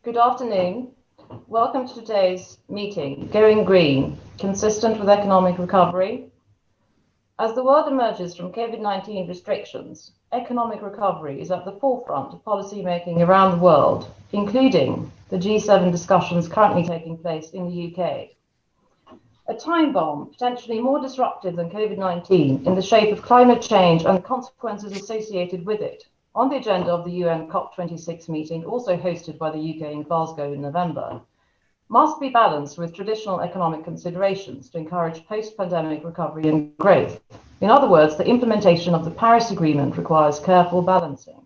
Good afternoon. Welcome to today's meeting, Going Green, Consistent with Economic Recovery. As the world emerges from COVID-19 restrictions, economic recovery is at the forefront of policy making around the world, including the G7 discussions currently taking place in the UK. A time bomb, potentially more disruptive than COVID-19 in the shape of climate change and the consequences associated with it, on the agenda of the UN COP26 meeting, also hosted by the UK in Glasgow in November, must be balanced with traditional economic considerations to encourage post-pandemic recovery and growth. In other words, the implementation of the Paris Agreement requires careful balancing.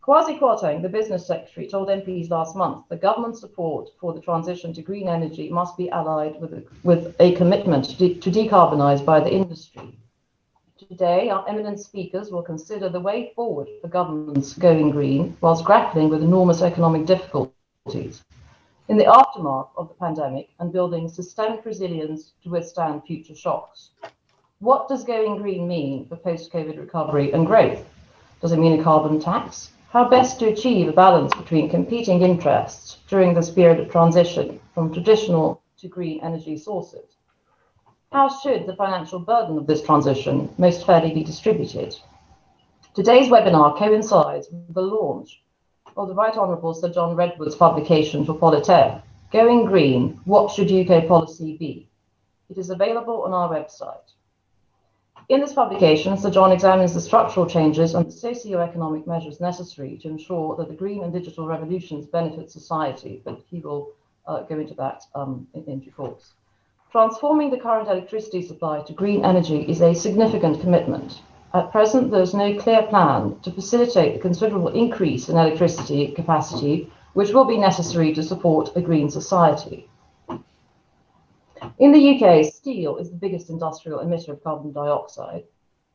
Kwasi Kwarteng, the business secretary, told MPs last month that government support for the transition to green energy must be allied with a commitment to decarbonise by the industry. Today, our eminent speakers will consider the way forward for governments going green whilst grappling with enormous economic difficulties in the aftermath of the pandemic and building systemic resilience to withstand future shocks. What does going green mean for post-COVID recovery and growth? Does it mean a carbon tax? How best to achieve a balance between competing interests during this period of transition from traditional to green energy sources? How should the financial burden of this transition most fairly be distributed? Today's webinar coincides with the launch of the Right Honourable Sir John Redwood's publication for Politeia, Going Green, What Should UK Policy Be? It is available on our website. In this publication, Sir John examines the structural changes and the socio-economic measures necessary to ensure that the green and digital revolutions benefit society, but he will go into that in due course. Transforming the current electricity supply to green energy is a significant commitment. At present, there is no clear plan to facilitate the considerable increase in electricity capacity, which will be necessary to support a green society. In the UK, steel is the biggest industrial emitter of carbon dioxide.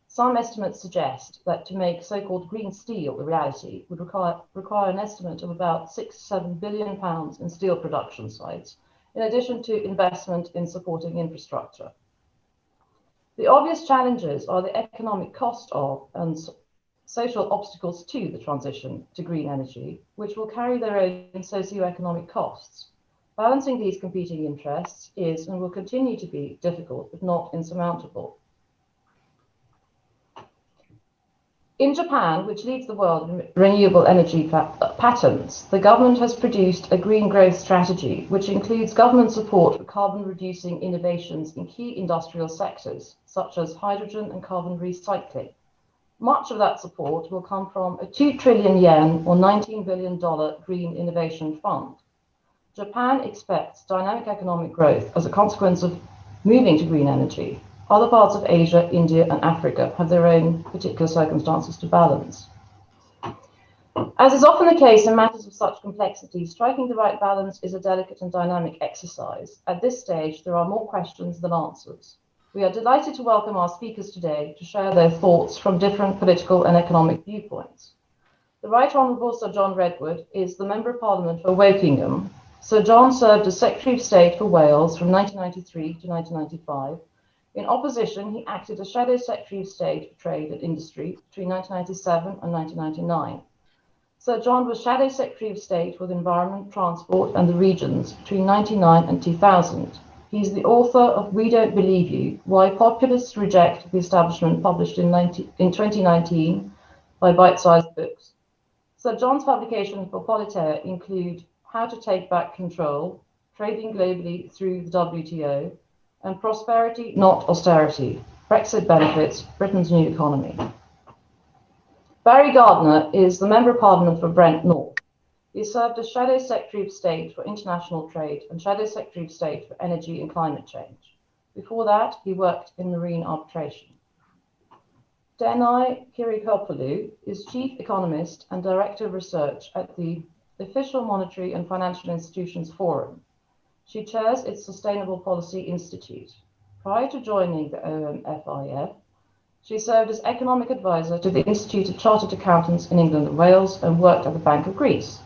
Some estimates suggest that to make so-called green steel a reality would require an estimate of about £6 to £7 billion in steel production sites, in addition to investment in supporting infrastructure. The obvious challenges are the economic cost of and social obstacles to the transition to green energy, which will carry their own socio-economic costs. Balancing these competing interests is and will continue to be difficult, but not insurmountable. In Japan, which leads the world in renewable energy patents, the government has produced a green growth strategy, which includes government support for carbon-reducing innovations in key industrial sectors, such as hydrogen and carbon recycling. Much of that support will come from a 2 trillion yen or $19 billion Green Innovation Fund. Japan expects dynamic economic growth as a consequence of moving to green energy. Other parts of Asia, India, and Africa have their own particular circumstances to balance. As is often the case in matters of such complexity, striking the right balance is a delicate and dynamic exercise. At this stage, there are more questions than answers. We are delighted to welcome our speakers today to share their thoughts from different political and economic viewpoints. The Right Honourable Sir John Redwood is the Member of Parliament for Wokingham. Sir John served as Secretary of State for Wales from 1993 to 1995. In opposition, he acted as Shadow Secretary of State for Trade and Industry between 1997 and 1999. Sir John was Shadow Secretary of State for the Environment, Transport and the Regions between 1999 and 2000. He is the author of We Don't Believe You, Why Populists Reject the Establishment, published in 2019 by Bite-Sized Books. Sir John's publications for Politeia include How to Take Back Control, Trading Globally Through the WTO, and Prosperity, Not Austerity, Brexit Benefits, Britain's New Economy. Barry Gardiner is the Member of Parliament for Brent North. He served as Shadow Secretary of State for International Trade and Shadow Secretary of State for Energy and Climate Change. Before that, he worked in marine arbitration. Danae Kyriakopoulou is Chief Economist and Director of Research at the Official Monetary and Financial Institutions Forum. She chairs its Sustainable Policy Institute. Prior to joining the OMFIF, she served as economic advisor to the Institute of Chartered Accountants in England and Wales and worked at the Bank of Greece.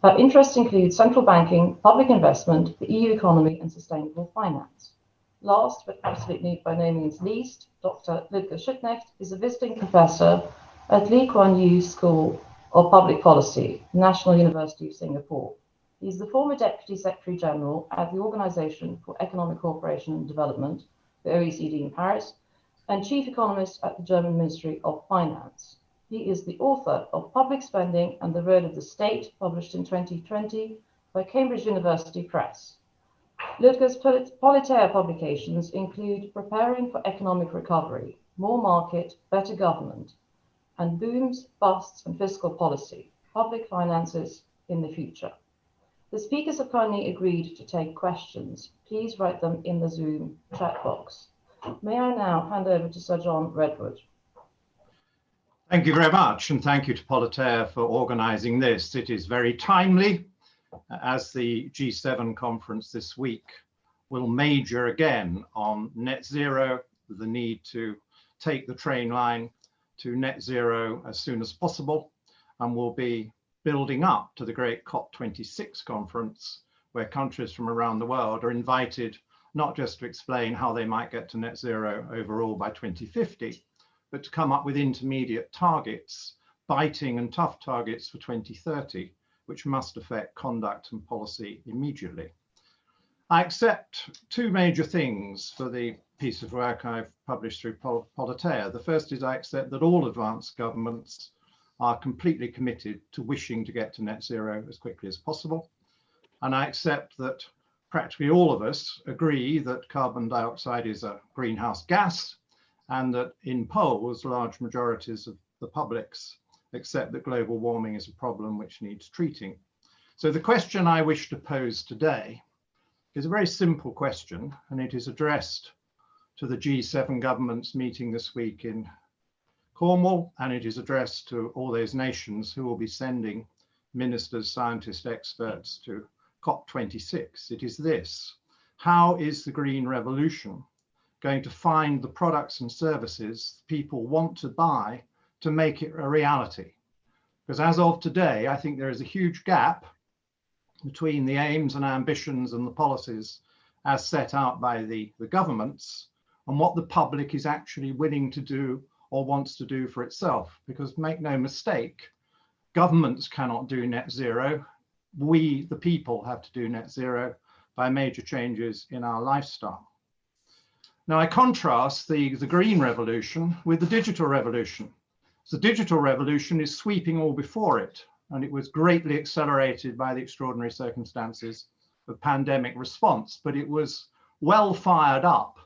Her interests include central banking, public investment, the EU economy, and sustainable finance. Last, but absolutely by no means least, Dr. Ludger Schuknecht is a visiting professor at Lee Kuan Yew School of Public Policy, National University of Singapore. He's the former Deputy Secretary General at the Organization for Economic Cooperation and Development, the OECD in Paris, and Chief Economist at the German Ministry of Finance. He is the author of Public Spending and the Role of the State, published in 2020 by Cambridge University Press. Ludger's Politeia publications include Preparing for Economic Recovery, More Market, Better Government, and Booms, Busts and Fiscal Policy, Public Finances in the Future. The speakers have kindly agreed to take questions. Please write them in the Zoom chat box. May I now hand over to Sir John Redwood. Thank you very much, and thank you to Politeia for organising this. It is very timely, as the G7 conference this week will major again on net zero, the need to take the train line to net zero as soon as possible, and will be building up to the great COP26 conference, where countries from around the world are invited not just to explain how they might get to net zero overall by 2050, but to come up with intermediate targets, biting and tough targets for 2030, which must affect conduct and policy immediately. I accept two major things for the piece of work I've published through Politeia. The first is I accept that all advanced governments are completely committed to wishing to get to net zero as quickly as possible. And I accept that practically all of us agree that carbon dioxide is a greenhouse gas, and that in polls, large majorities of the publics accept that global warming is a problem which needs treating. So the question I wish to pose today is a very simple question, and it is addressed to the G7 governments meeting this week in Cornwall, and it is addressed to all those nations who will be sending ministers, scientists, experts to COP26. It is this: how is the green revolution going to find the products and services people want to buy to make it a reality? Because as of today, I think there is a huge gap between the aims and ambitions and the policies as set out by the governments and what the public is actually willing to do or wants to do for itself. Because make no mistake, governments cannot do net zero. We, the people, have to do net zero by major changes in our lifestyle. Now, I contrast the green revolution with the digital revolution. The digital revolution is sweeping all before it, and it was greatly accelerated by the extraordinary circumstances of pandemic response, but it was well fired up,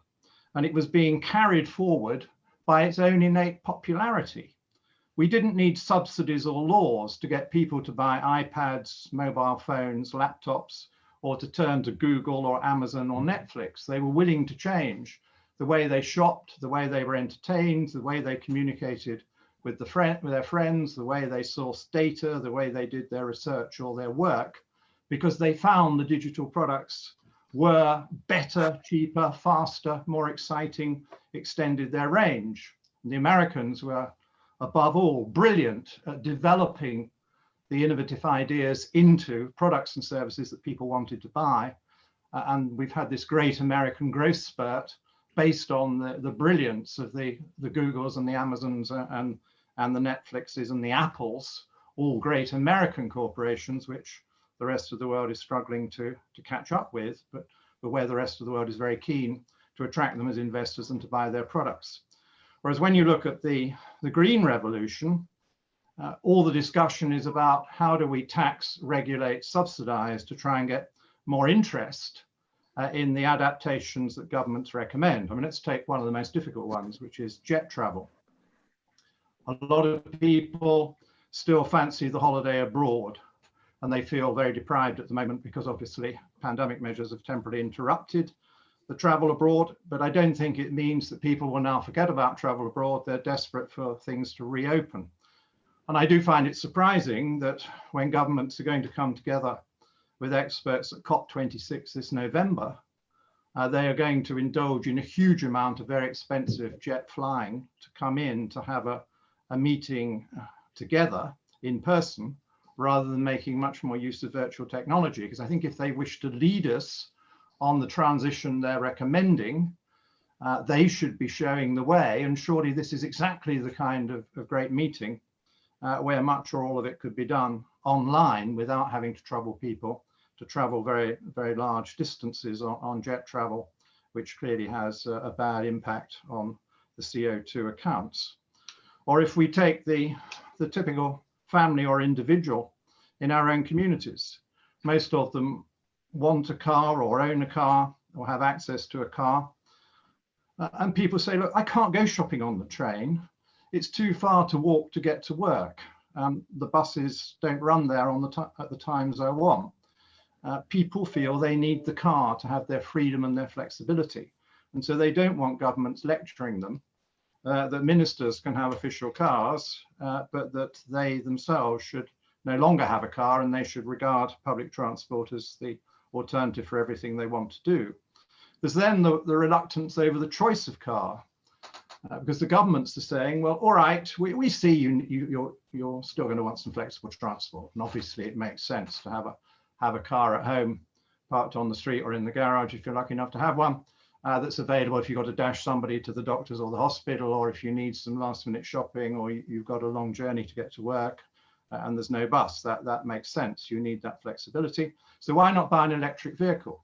and it was being carried forward by its own innate popularity. We didn't need subsidies or laws to get people to buy iPads, mobile phones, laptops, or to turn to Google or Amazon or Netflix. They were willing to change the way they shopped, the way they were entertained, the way they communicated with their friends, the way they sourced data, the way they did their research or their work, because they found the digital products were better, cheaper, faster, more exciting, extended their range. And the Americans were, above all, brilliant at developing the innovative ideas into products and services that people wanted to buy. And we've had this great American growth spurt based on the brilliance of the Googles and the Amazons and the Netflixes and the Apples, all great American corporations, which the rest of the world is struggling to catch up with, but where the rest of the world is very keen to attract them as investors and to buy their products. Whereas when you look at the green revolution, all the discussion is about how do we tax, regulate, subsidize to try and get more interest in the adaptations that governments recommend. I mean, let's take one of the most difficult ones, which is jet travel. A lot of people still fancy the holiday abroad, and they feel very deprived at the moment because obviously pandemic measures have temporarily interrupted the travel abroad. But I don't think it means that people will now forget about travel abroad. They're desperate for things to reopen. And I do find it surprising that when governments are going to come together with experts at COP26 this November, they are going to indulge in a huge amount of very expensive jet flying to come in to have a meeting together in person, rather than making much more use of virtual technology. Because I think if they wish to lead us on the transition they're recommending, they should be showing the way. And surely this is exactly the kind of great meeting where much or all of it could be done online without having to trouble people to travel very, very large distances on jet travel, which clearly has a bad impact on the CO2 accounts. Or if we take the typical family or individual in our own communities, most of them want a car or own a car or have access to a car. And people say, look, I can't go shopping on the train. It's too far to walk to get to work. The buses don't run there at the times I want. People feel they need the car to have their freedom and their flexibility. And so they don't want governments lecturing them that ministers can have official cars, but that they themselves should no longer have a car and they should regard public transport as the alternative for everything they want to do. There's then the reluctance over the choice of car, because the governments are saying, well, all right, we see you're still going to want some flexible transport. And obviously it makes sense to have a car at home parked on the street or in the garage if you're lucky enough to have one. That's available if you've got to dash somebody to the doctors or the hospital, or if you need some last minute shopping, or you've got a long journey to get to work and there's no bus. That makes sense. You need that flexibility. So why not buy an electric vehicle?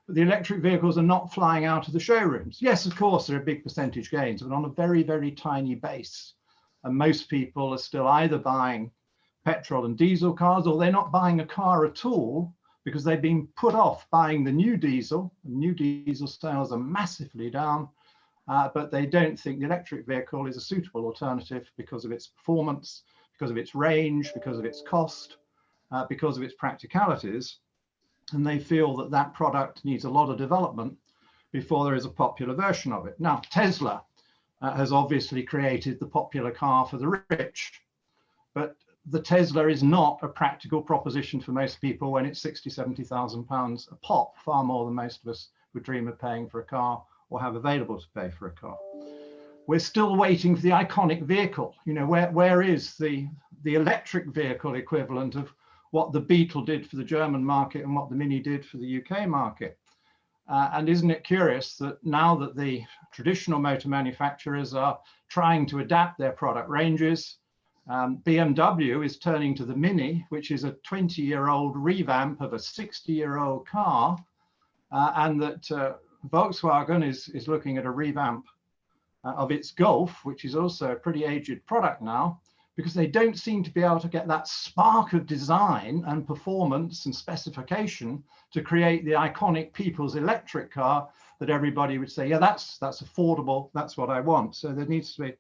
But the electric vehicles are not flying out of the showrooms. Yes, of course, there are big percentage gains, but on a very, very tiny base. And most people are still either buying petrol and diesel cars, or they're not buying a car at all, because they've been put off buying the new diesel. New diesel sales are massively down, but they don't think the electric vehicle is a suitable alternative because of its performance, because of its range, because of its cost, because of its practicalities. And they feel that that product needs a lot of development before there is a popular version of it. Now, Tesla has obviously created the popular car for the rich, but the Tesla is not a practical proposition for most people when it's 60, 70,000 pounds a pop, far more than most of us would dream of paying for a car or have available to pay for a car. We're still waiting for the iconic vehicle. You know, where is the electric vehicle equivalent of what the Beetle did for the German market and what the Mini did for the UK market? And isn't it curious that now that the traditional motor manufacturers are trying to adapt their product ranges, BMW is turning to the Mini, which is a 20-year-old revamp of a 60-year-old car, and that Volkswagen is looking at a revamp of its Golf, which is also a pretty aged product now, because they don't seem to be able to get that spark of design and performance and specification to create the iconic people's electric car that everybody would say, yeah, that's affordable, that's what I want. So there needs to be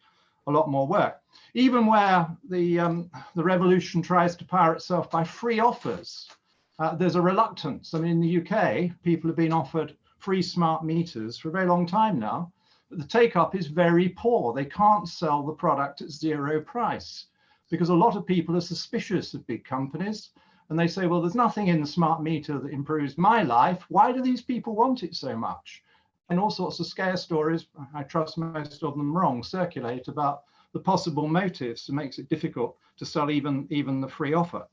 a lot more work. Even where the revolution tries to power itself by free offers, there's a reluctance. I mean, in the UK, people have been offered free smart meters for a very long time now, but the take-up is very poor. They can't sell the product at zero price because a lot of people are suspicious of big companies, and they say, well, there's nothing in the smart meter that improves my life. Why do these people want it so much? And all sorts of scare stories, I trust most of them wrong, circulate about the possible motives that makes it difficult to sell even the free offer.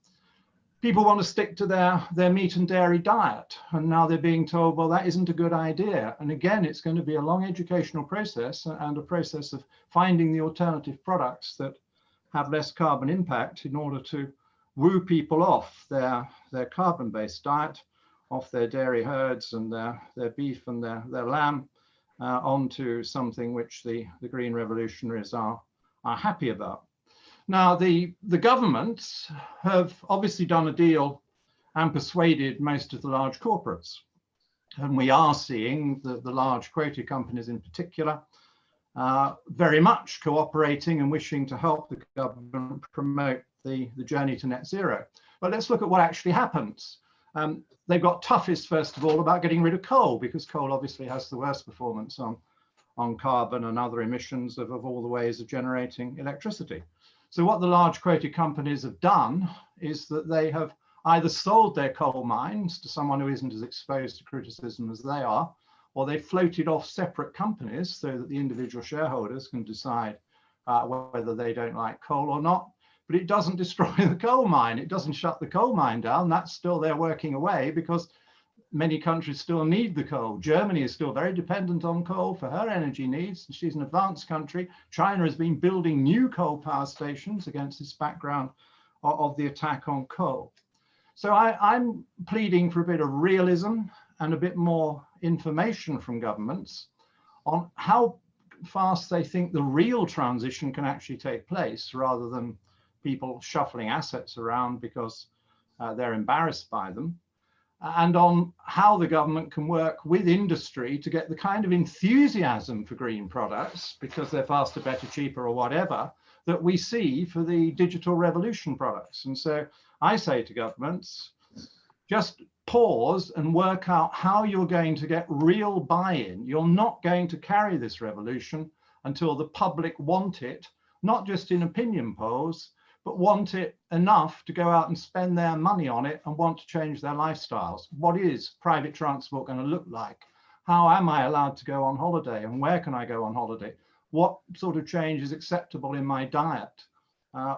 People want to stick to their meat and dairy diet, and now they're being told, well, that isn't a good idea. And again, it's going to be a long educational process and a process of finding the alternative products that have less carbon impact in order to woo people off their carbon-based diet, off their dairy herds and their beef and their lamb, onto something which the green revolutionaries are happy about. Now, the governments have obviously done a deal and persuaded most of the large corporates. And we are seeing the large quota companies in particular very much cooperating and wishing to help the government promote the journey to net zero. But let's look at what actually happens. They've got toughest, first of all, about getting rid of coal, because coal obviously has the worst performance on carbon and other emissions of all the ways of generating electricity. So what the large quota companies have done is that they have either sold their coal mines to someone who isn't as exposed to criticism as they are, or they've floated off separate companies so that the individual shareholders can decide whether they don't like coal or not. But it doesn't destroy the coal mine. It doesn't shut the coal mine down. That's still there working away, because many countries still need the coal. Germany is still very dependent on coal for her energy needs. She's an advanced country. China has been building new coal power stations against this background of the attack on coal. So I'm pleading for a bit of realism and a bit more information from governments on how fast they think the real transition can actually take place, rather than people shuffling assets around because they're embarrassed by them, and on how the government can work with industry to get the kind of enthusiasm for green products, because they're faster, better, cheaper, or whatever, that we see for the digital revolution products. And so I say to governments, just pause and work out how you're going to get real buy-in. You're not going to carry this revolution until the public want it, not just in opinion polls, but want it enough to go out and spend their money on it and want to change their lifestyles. What is private transport going to look like? How am I allowed to go on holiday, and where can I go on holiday? What sort of change is acceptable in my diet?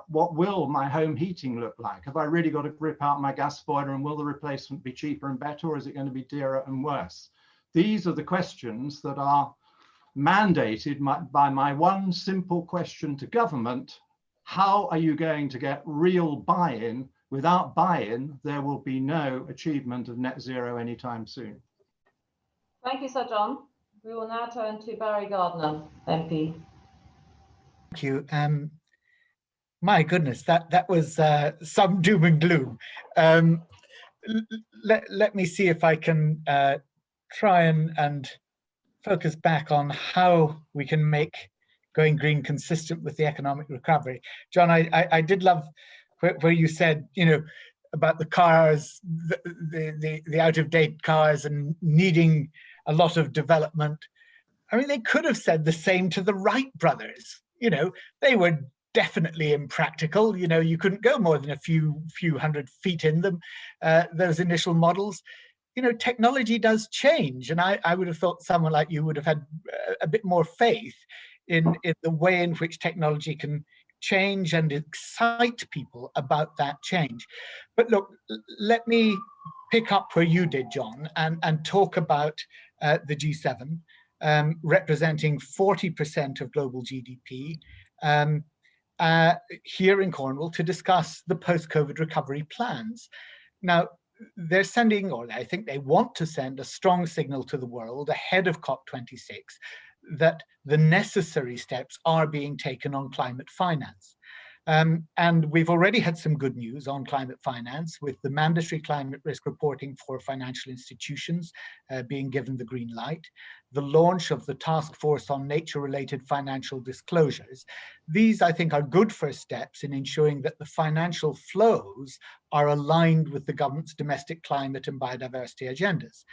What will my home heating look like? Have I really got to rip out my gas boiler, and will the replacement be cheaper and better, or is it going to be dearer and worse? These are the questions that are mandated by my one simple question to government: how are you going to get real buy-in? Without buy-in, there will be no achievement of net zero anytime soon. Thank you, Sir John. We will now turn to Barry Gardiner, MP. Thank you. My goodness, that was some doom and gloom. Let me see if I can try and focus back on how we can make going green consistent with the economic recovery. John, I did love where you said, you know, about the cars, the out-of-date cars and needing a lot of development. I mean, they could have said the same to the Wright brothers. You know, they were definitely impractical. You know, you couldn't go more than a few hundred feet in them, those initial models. You know, technology does change. And I would have thought someone like you would have had a bit more faith in the way in which technology can change and excite people about that change. But look, let me pick up where you did, John, and talk about the G7, representing 40% of global GDP, here in Cornwall to discuss the post-COVID recovery plans. Now, they're sending, or I think they want to send, a strong signal to the world ahead of COP26 that the necessary steps are being taken on climate finance. And we've already had some good news on climate finance, with the mandatory climate risk reporting for financial institutions being given the green light, the launch of the task force on nature-related financial disclosures. These, I think, are good first steps in ensuring that the financial flows are aligned with the government's domestic climate and biodiversity agendas.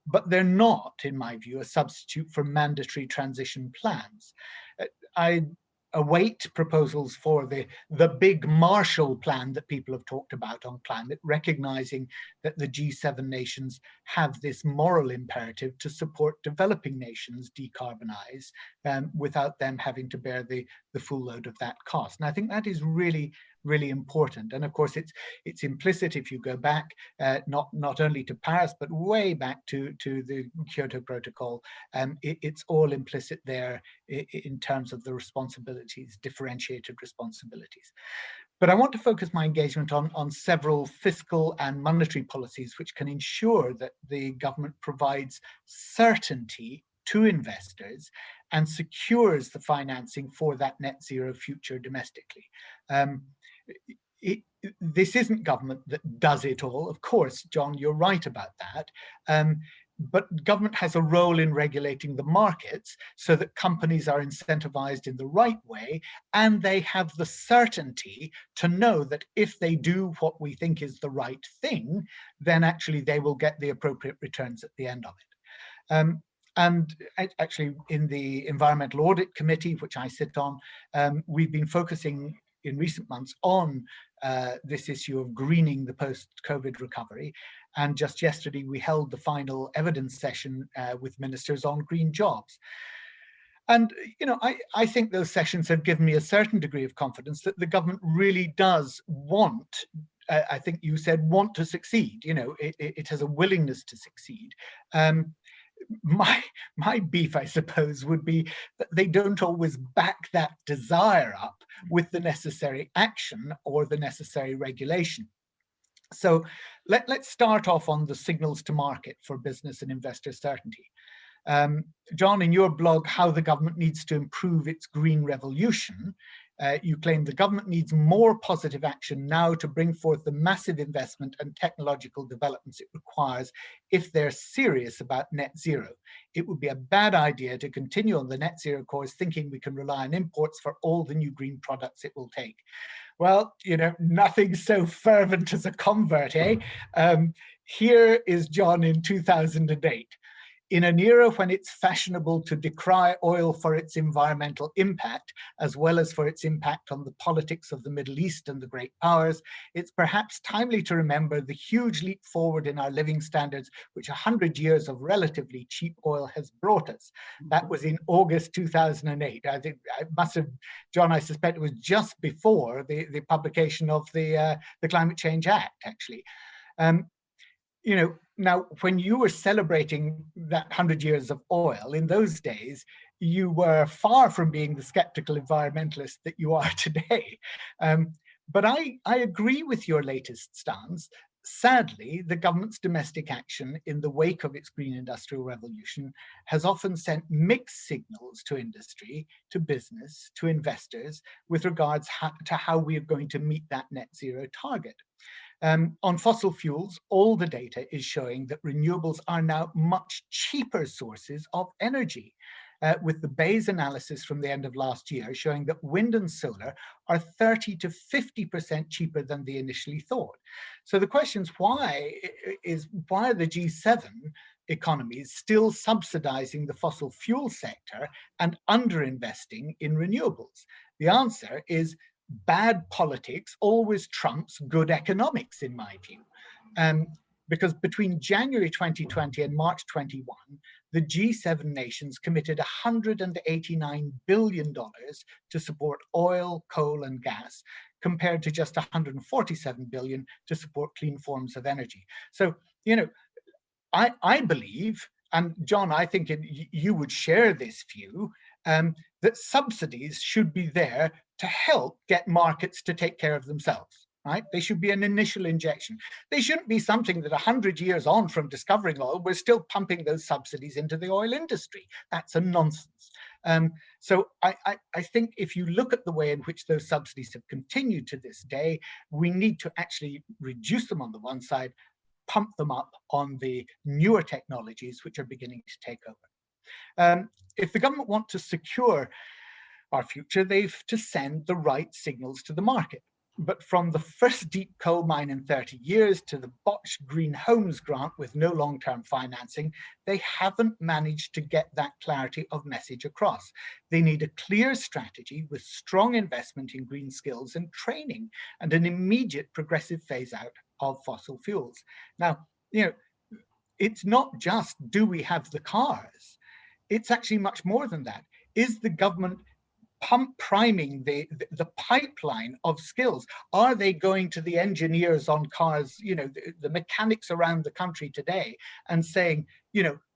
But they're not, in my view, a substitute for mandatory transition plans. I await proposals for the big Marshall Plan that people have talked about on climate, recognizing that the G7 nations have this moral imperative to support developing nations decarbonize without them having to bear the full load of that cost. And I think that is really, really important. And of course, it's implicit if you go back, not only to Paris, but way back to the Kyoto Protocol. It's all implicit there in terms of the responsibilities, differentiated responsibilities. But I want to focus my engagement on several fiscal and monetary policies which can ensure that the government provides certainty to investors and secures the financing for that net zero future domestically. This isn't government that does it all. Of course, John, you're right about that. But government has a role in regulating the markets so that companies are incentivized in the right way, and they have the certainty to know that if they do what we think is the right thing, then actually they will get the appropriate returns at the end of it. And actually, in the Environmental Audit Committee, which I sit on, we've been focusing in recent months on this issue of greening the post-COVID recovery. And just yesterday, we held the final evidence session with ministers on green jobs. And, you know, I think those sessions have given me a certain degree of confidence that the government really does want I think you said, want to succeed. It has a willingness to succeed. My beef, I suppose, would be that they don't always back that desire up with the necessary action or the necessary regulation. So let's start off on the signals to market for business and investor certainty. John, in your blog, How the Government Needs to Improve Its Green Revolution, you claim the government needs more positive action now to bring forth the massive investment and technological developments it requires if they're serious about net zero. It would be a bad idea to continue on the net zero course thinking we can rely on imports for all the new green products it will take. Well, nothing so fervent as a convert, eh? Here is John in 2008. In an era when it's fashionable to decry oil for its environmental impact, as well as for its impact on the politics of the Middle East and the great powers, it's perhaps timely to remember the huge leap forward in our living standards, which 100 years of relatively cheap oil has brought us. That was in August 2008. I think I must have, John, I suspect it was just before the publication of the Climate Change Act, actually. Now, when you were celebrating that 100 years of oil, in those days, you were far from being the skeptical environmentalist that you are today. But I agree with your latest stance. Sadly, the government's domestic action in the wake of its green industrial revolution has often sent mixed signals to industry, to business, to investors with regards to how we are going to meet that net zero target. On fossil fuels, all the data is showing that renewables are now much cheaper sources of energy, with the Bayes analysis from the end of last year showing that wind and solar are 30 to 50% cheaper than they initially thought. So the question is why are the G7 economies still subsidizing the fossil fuel sector and underinvesting in renewables? The answer is bad politics always trumps good economics, in my view. Because between January 2020 and March 21, the G7 nations committed $189 billion to support oil, coal, and gas, compared to just $147 billion to support clean forms of energy. So, I believe, and John, I think you would share this view, that subsidies should be there to help get markets to take care of themselves, right? They should be an initial injection. They shouldn't be something that 100 years on from discovering oil, we're still pumping those subsidies into the oil industry. That's a nonsense. So I think if you look at the way in which those subsidies have continued to this day, we need to actually reduce them on the one side, pump them up on the newer technologies which are beginning to take over. If the government want to secure our future, they've to send the right signals to the market. But from the first deep coal mine in 30 years to the botched green homes grant with no long-term financing, they haven't managed to get that clarity of message across. They need a clear strategy with strong investment in green skills and training and an immediate progressive phase out of fossil fuels. Now, it's not just, do we have the cars? It's actually much more than that. Is the government priming the pipeline of skills? Are they going to the engineers on cars, the mechanics around the country today and saying,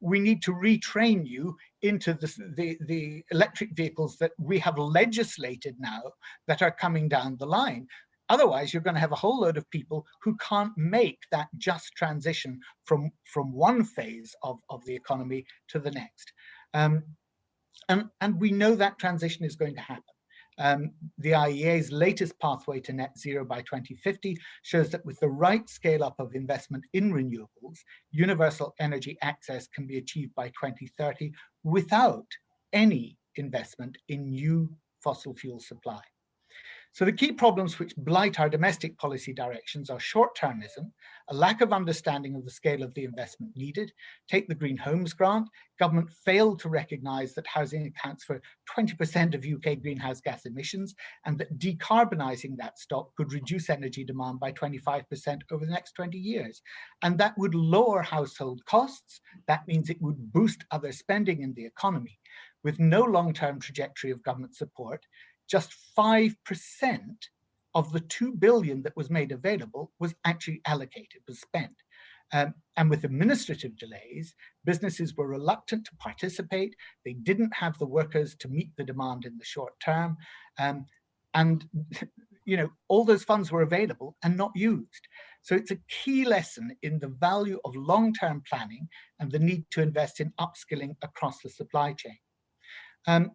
we need to retrain you into the electric vehicles that we have legislated now that are coming down the line? Otherwise, you're going to have a whole load of people who can't make that just transition from one phase of the economy to the next. And we know that transition is going to happen. The IEA's latest pathway to net zero by 2050 shows that with the right scale up of investment in renewables, universal energy access can be achieved by 2030 without any investment in new fossil fuel supply. So the key problems which blight our domestic policy directions are short-termism, a lack of understanding of the scale of the investment needed. Take the Green Homes Grant. Government failed to recognise that housing accounts for 20% of UK greenhouse gas emissions and that decarbonising that stock could reduce energy demand by 25% over the next 20 years. And that would lower household costs. That means it would boost other spending in the economy. With no long-term trajectory of government support, just 5% of the 2 billion that was made available was actually allocated, was spent. And with administrative delays, businesses were reluctant to participate. They didn't have the workers to meet the demand in the short term. And all those funds were available and not used. So it's a key lesson in the value of long-term planning and the need to invest in upskilling across the supply chain.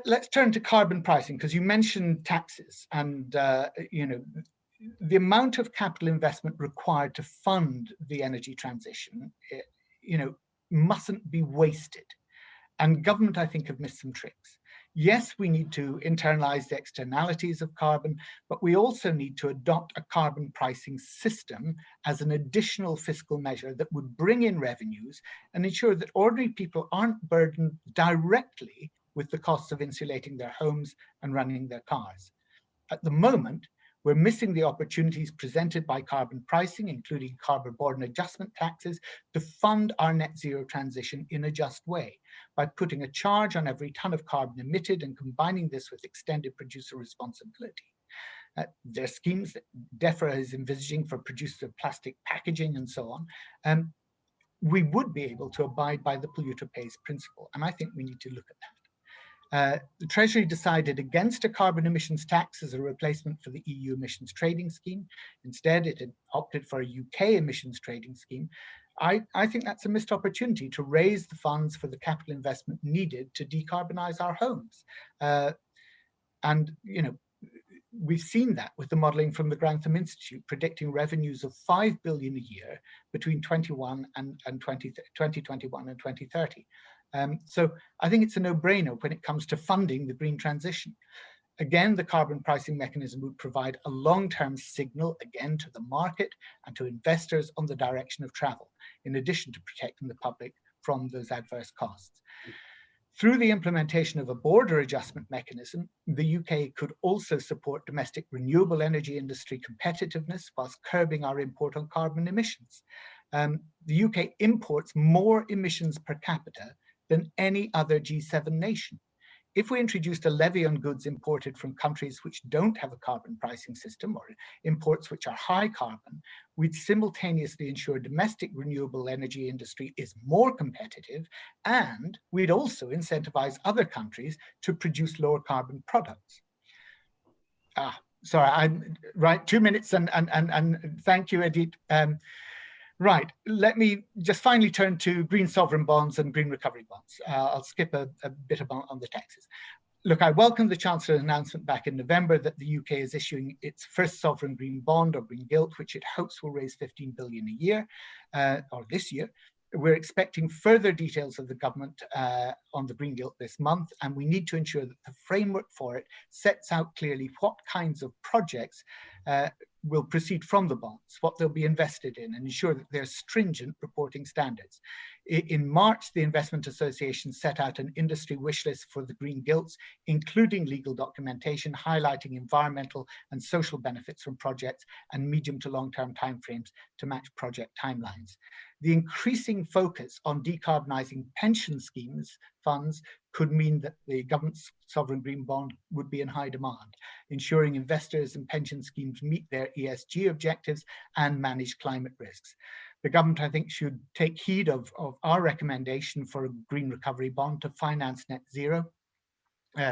Let's turn to carbon pricing, because you mentioned taxes and the amount of capital investment required to fund the energy transition, mustn't be wasted. And government, I think, have missed some tricks. Yes, we need to internalize the externalities of carbon, but we also need to adopt a carbon pricing system as an additional fiscal measure that would bring in revenues and ensure that ordinary people aren't burdened directly with the costs of insulating their homes and running their cars. At the moment, we're missing the opportunities presented by carbon pricing, including carbon border adjustment taxes, to fund our net zero transition in a just way by putting a charge on every ton of carbon emitted and combining this with extended producer responsibility. There are schemes that DEFRA is envisaging for producers of plastic packaging and so on. We would be able to abide by the polluter pays principle, and I think we need to look at that. The Treasury decided against a carbon emissions tax as a replacement for the EU emissions trading scheme. Instead, it had opted for a UK emissions trading scheme. I think that's a missed opportunity to raise the funds for the capital investment needed to decarbonize our homes. We've seen that with the modelling from the Grantham Institute, predicting revenues of 5 billion a year between 2021 and 2030. So I think it's a no-brainer when it comes to funding the green transition. Again, the carbon pricing mechanism would provide a long-term signal, again, to the market and to investors on the direction of travel, in addition to protecting the public from those adverse costs. Through the implementation of a border adjustment mechanism, the UK could also support domestic renewable energy industry competitiveness whilst curbing our import on carbon emissions. The UK imports more emissions per capita than any other G7 nation. If we introduced a levy on goods imported from countries which don't have a carbon pricing system, or imports which are high carbon, we'd simultaneously ensure domestic renewable energy industry is more competitive, and we'd also incentivize other countries to produce lower carbon products. Sorry, I'm right, 2 minutes, and thank you, Edite. Right, let me just finally turn to green sovereign bonds and green recovery bonds. I'll skip a bit on the taxes. Look, I welcome the Chancellor's announcement back in November that the UK is issuing its first sovereign green bond or green gilt, which it hopes will raise 15 billion a year, or this year. We're expecting further details of the government on the green gilt this month, and we need to ensure that the framework for it sets out clearly what kinds of projects will proceed from the bonds, what they'll be invested in, and ensure that there's stringent reporting standards. In March, the Investment Association set out an industry wish list for the green gilts, including legal documentation highlighting environmental and social benefits from projects and medium to long-term timeframes to match project timelines. The increasing focus on decarbonising pension schemes funds could mean that the government's sovereign green bond would be in high demand, ensuring investors and pension schemes meet their ESG objectives and manage climate risks. The government, I think, should take heed of our recommendation for a green recovery bond to finance net zero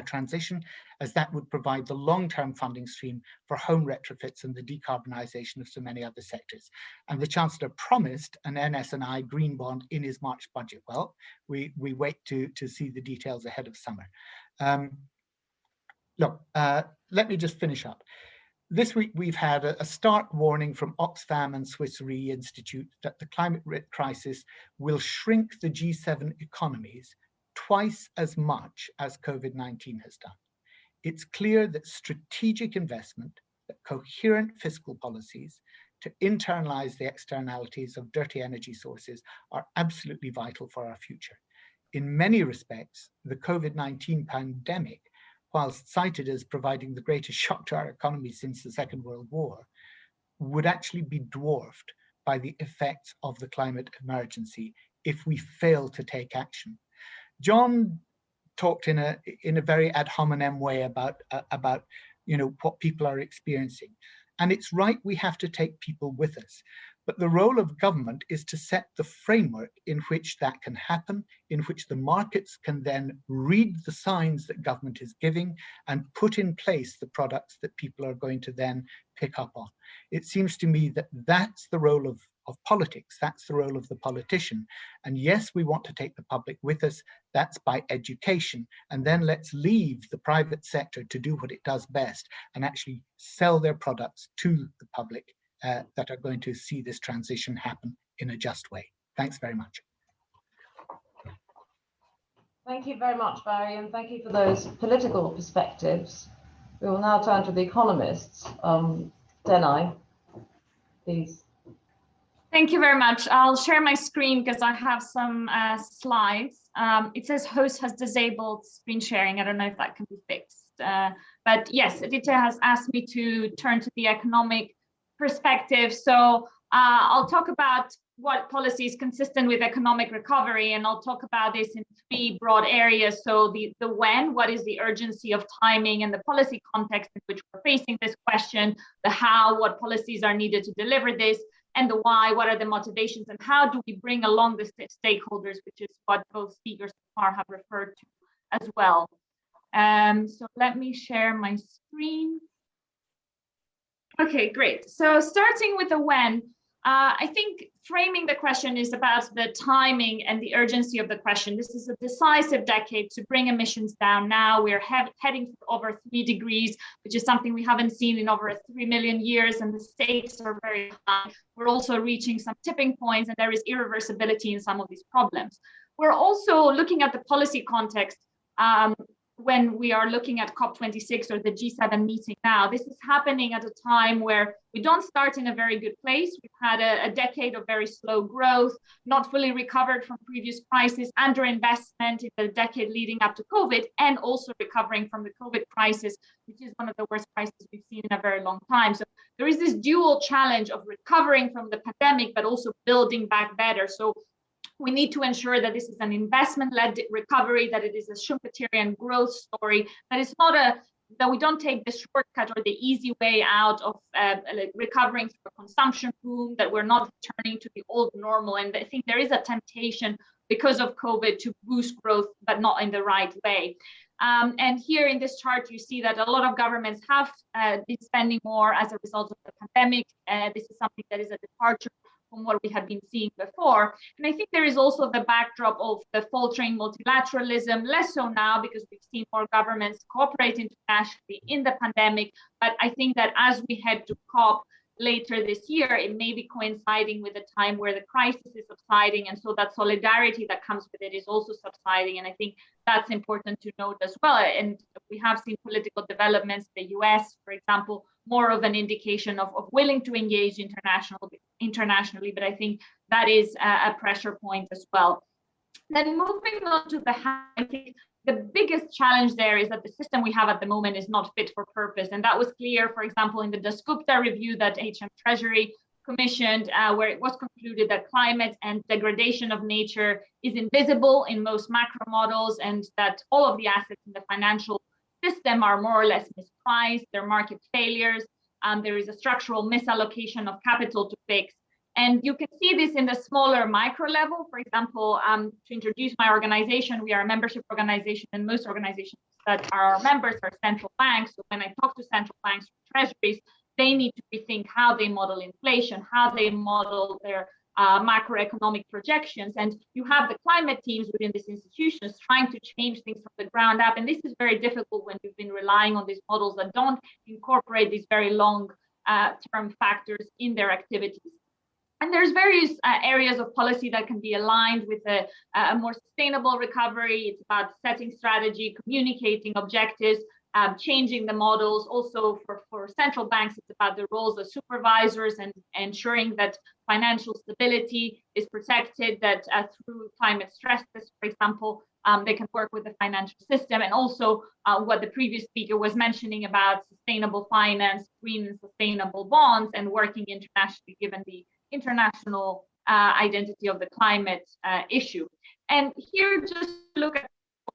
transition, as that would provide the long-term funding stream for home retrofits and the decarbonisation of so many other sectors. And the Chancellor promised an NS&I green bond in his March budget. Well, we wait to see the details ahead of summer. Let me just finish up. This week, we've had a stark warning from Oxfam and Swiss Re Institute that the climate crisis will shrink the G7 economies twice as much as COVID-19 has done. It's clear that strategic investment, that coherent fiscal policies to internalize the externalities of dirty energy sources are absolutely vital for our future. In many respects, the COVID-19 pandemic, whilst cited as providing the greatest shock to our economy since the Second World War, would actually be dwarfed by the effects of the climate emergency if we fail to take action. John talked in a very ad hominem way about what people are experiencing. And it's right, we have to take people with us. But the role of government is to set the framework in which that can happen, in which the markets can then read the signs that government is giving and put in place the products that people are going to then pick up on. It seems to me that that's the role of politics, that's the role of the politician. And yes, we want to take the public with us, that's by education. And then let's leave the private sector to do what it does best and actually sell their products to the public that are going to see this transition happen in a just way. Thanks very much. Thank you very much, Barry, and thank you for those political perspectives. We will now turn to the economists. Danae, please. Thank you very much. I'll share my screen because I have some slides. It says host has disabled screen sharing. I don't know if that can be fixed. But yes, Edite has asked me to turn to the economic perspective. So I'll talk about what policy is consistent with economic recovery, and I'll talk about this in three broad areas. So the when, what is the urgency of timing and the policy context in which we're facing this question, the how, what policies are needed to deliver this, and the why, what are the motivations, and how do we bring along the stakeholders, which is what both speakers so far have referred to as well. So let me share my screen. Okay, great. So starting with the when, I think framing the question is about the timing and the urgency of the question. This is a decisive decade to bring emissions down now. We're heading for over 3 degrees, which is something we haven't seen in over 3 million years, and the stakes are very high. We're also reaching some tipping points, and there is irreversibility in some of these problems. We're also looking at the policy context when we are looking at COP26 or the G7 meeting now. This is happening at a time where we don't start in a very good place. We've had a decade of very slow growth, not fully recovered from previous crises, underinvestment in the decade leading up to COVID, and also recovering from the COVID crisis, which is one of the worst crises we've seen in a very long time. So there is this dual challenge of recovering from the pandemic, but also building back better. So we need to ensure that this is an investment-led recovery, that it is a Schumpeterian growth story, that it's not that we don't take the shortcut or the easy way out of recovering through a consumption boom, that we're not returning to the old normal. And I think there is a temptation because of COVID to boost growth, but not in the right way. And here in this chart, you see that a lot of governments have been spending more as a result of the pandemic. This is something that is a departure from what we had been seeing before. And I think there is also the backdrop of the faltering multilateralism, less so now because we've seen more governments cooperate internationally in the pandemic. But I think that as we head to COP later this year, it may be coinciding with a time where the crisis is subsiding. And so that solidarity that comes with it is also subsiding. And I think that's important to note as well. And we have seen political developments, the US, for example, more of an indication of willing to engage internationally, but I think that is a pressure point as well. Then moving on to the how, I think the biggest challenge there is that the system we have at the moment is not fit for purpose. And that was clear, for example, in the Dasgupta review that HM Treasury commissioned, where it was concluded that climate and degradation of nature is invisible in most macro models, and that all of the assets in the financial system are more or less mispriced, they're market failures, there is a structural misallocation of capital to fix. And you can see this in the smaller micro level. For example, to introduce my organization, we are a membership organization, and most organizations that are our members are central banks. So when I talk to central banks or treasuries, they need to rethink how they model inflation, how they model their macroeconomic projections. And you have the climate teams within these institutions trying to change things from the ground up. And this is very difficult when you've been relying on these models that don't incorporate these very long term factors in their activities. And there's various areas of policy that can be aligned with a more sustainable recovery. It's about setting strategy, communicating objectives, changing the models. Also for central banks, it's about the roles of supervisors and ensuring that financial stability is protected, that through climate stress tests, for example, they can work with the financial system. And also what the previous speaker was mentioning about sustainable finance, green and sustainable bonds, and working internationally given the international identity of the climate issue. And here, just look at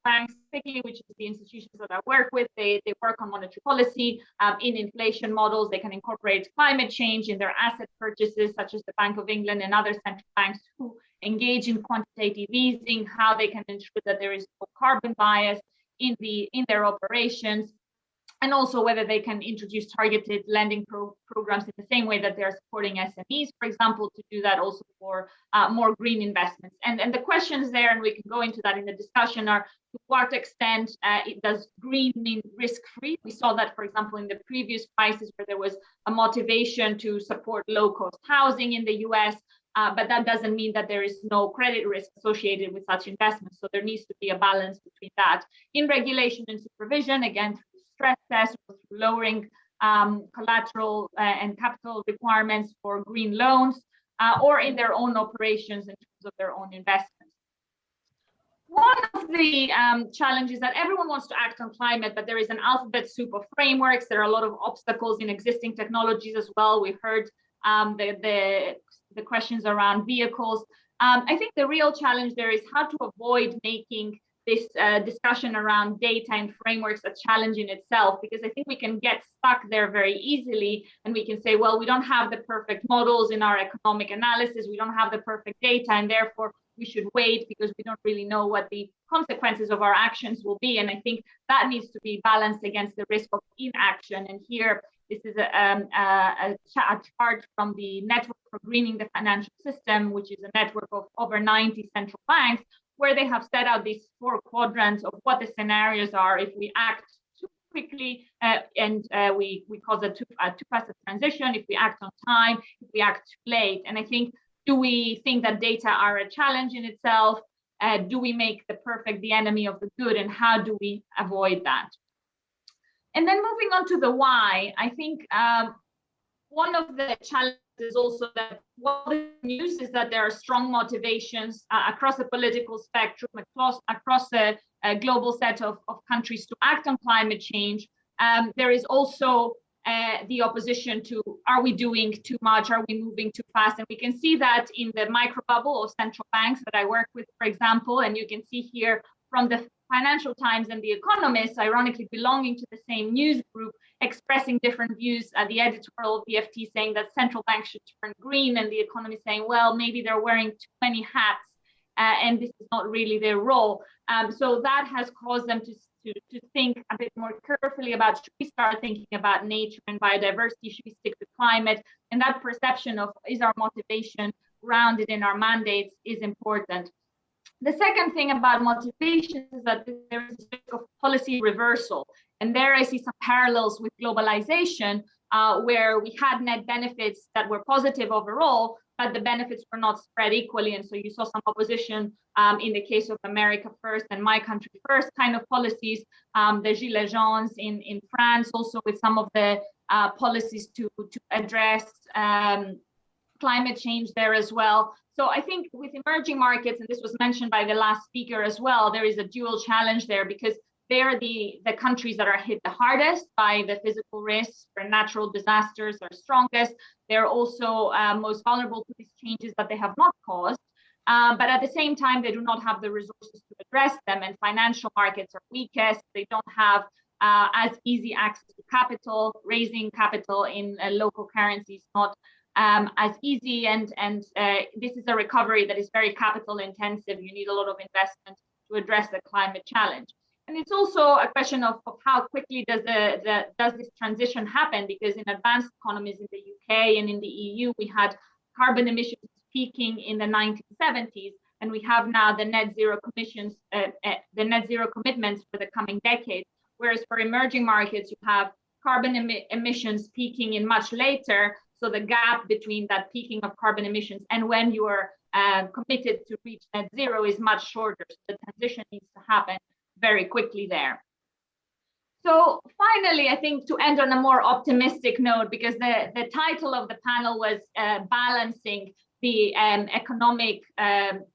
banks, particularly, which is the institutions that I work with, they work on monetary policy in inflation models. They can incorporate climate change in their asset purchases, such as the Bank of England and other central banks who engage in quantitative easing, how they can ensure that there is no carbon bias in their operations, and also whether they can introduce targeted lending programs in the same way that they're supporting SMEs, for example, to do that also for more green investments. And the questions there, and we can go into that in the discussion, are to what extent does green mean risk-free? We saw that, for example, in the previous crisis where there was a motivation to support low-cost housing in the US, but that doesn't mean that there is no credit risk associated with such investments. So there needs to be a balance between that. In regulation and supervision, again, through stress tests, through lowering collateral and capital requirements for green loans, or in their own operations in terms of their own investments. One of the challenges that everyone wants to act on climate, but there is an alphabet soup of frameworks. There are a lot of obstacles in existing technologies as well. We've heard the questions around vehicles. I think the real challenge there is how to avoid making this discussion around data and frameworks a challenge in itself, because I think we can get stuck there very easily, and we can say, well, we don't have the perfect models in our economic analysis, we don't have the perfect data, and therefore we should wait because we don't really know what the consequences of our actions will be. And I think that needs to be balanced against the risk of inaction. And here, this is a chart from the Network for Greening the Financial System, which is a network of over 90 central banks, where they have set out these 4 quadrants of what the scenarios are if we act too quickly and we cause a too fast a transition, if we act on time, if we act too late. And I think, do we think that data are a challenge in itself? Do we make the perfect the enemy of the good? And how do we avoid that? And then moving on to the why, I think one of the challenges is also that what the news is that there are strong motivations across the political spectrum, across a global set of countries to act on climate change. There is also the opposition to, are we doing too much? Are we moving too fast? And we can see that in the micro bubble of central banks that I work with, for example, and you can see here from the Financial Times and the Economists, ironically belonging to the same news group, expressing different views. The editorial of the FT saying that central banks should turn green, and the Economist saying, well, maybe they're wearing too many hats, and this is not really their role. So that has caused them to think a bit more carefully about, should we start thinking about nature and biodiversity? Should we stick to climate? And that perception of, is our motivation grounded in our mandates, is important. The second thing about motivation is that there is a risk of policy reversal. And there I see some parallels with globalization, where we had net benefits that were positive overall, but the benefits were not spread equally. And so you saw some opposition in the case of America First and My Country First kind of policies, the Gilets jaunes in France, also with some of the policies to address climate change there as well. So I think with emerging markets, and this was mentioned by the last speaker as well, there is a dual challenge there, because they're the countries that are hit the hardest by the physical risks, where natural disasters are strongest. They're also most vulnerable to these changes that they have not caused. But at the same time, they do not have the resources to address them, and financial markets are weakest. They don't have as easy access to capital. Raising capital in local currencies not as easy, and this is a recovery that is very capital intensive. You need a lot of investment to address the climate challenge. And it's also a question of how quickly does this transition happen, because in advanced economies in the UK and in the EU, we had carbon emissions peaking in the 1970s, and we have now the net zero commitments for the coming decade. Whereas for emerging markets, you have carbon emissions peaking in much later. So the gap between that peaking of carbon emissions and when you are committed to reach net zero is much shorter. So the transition needs to happen very quickly there. So finally, I think to end on a more optimistic note, because the title of the panel was balancing the economic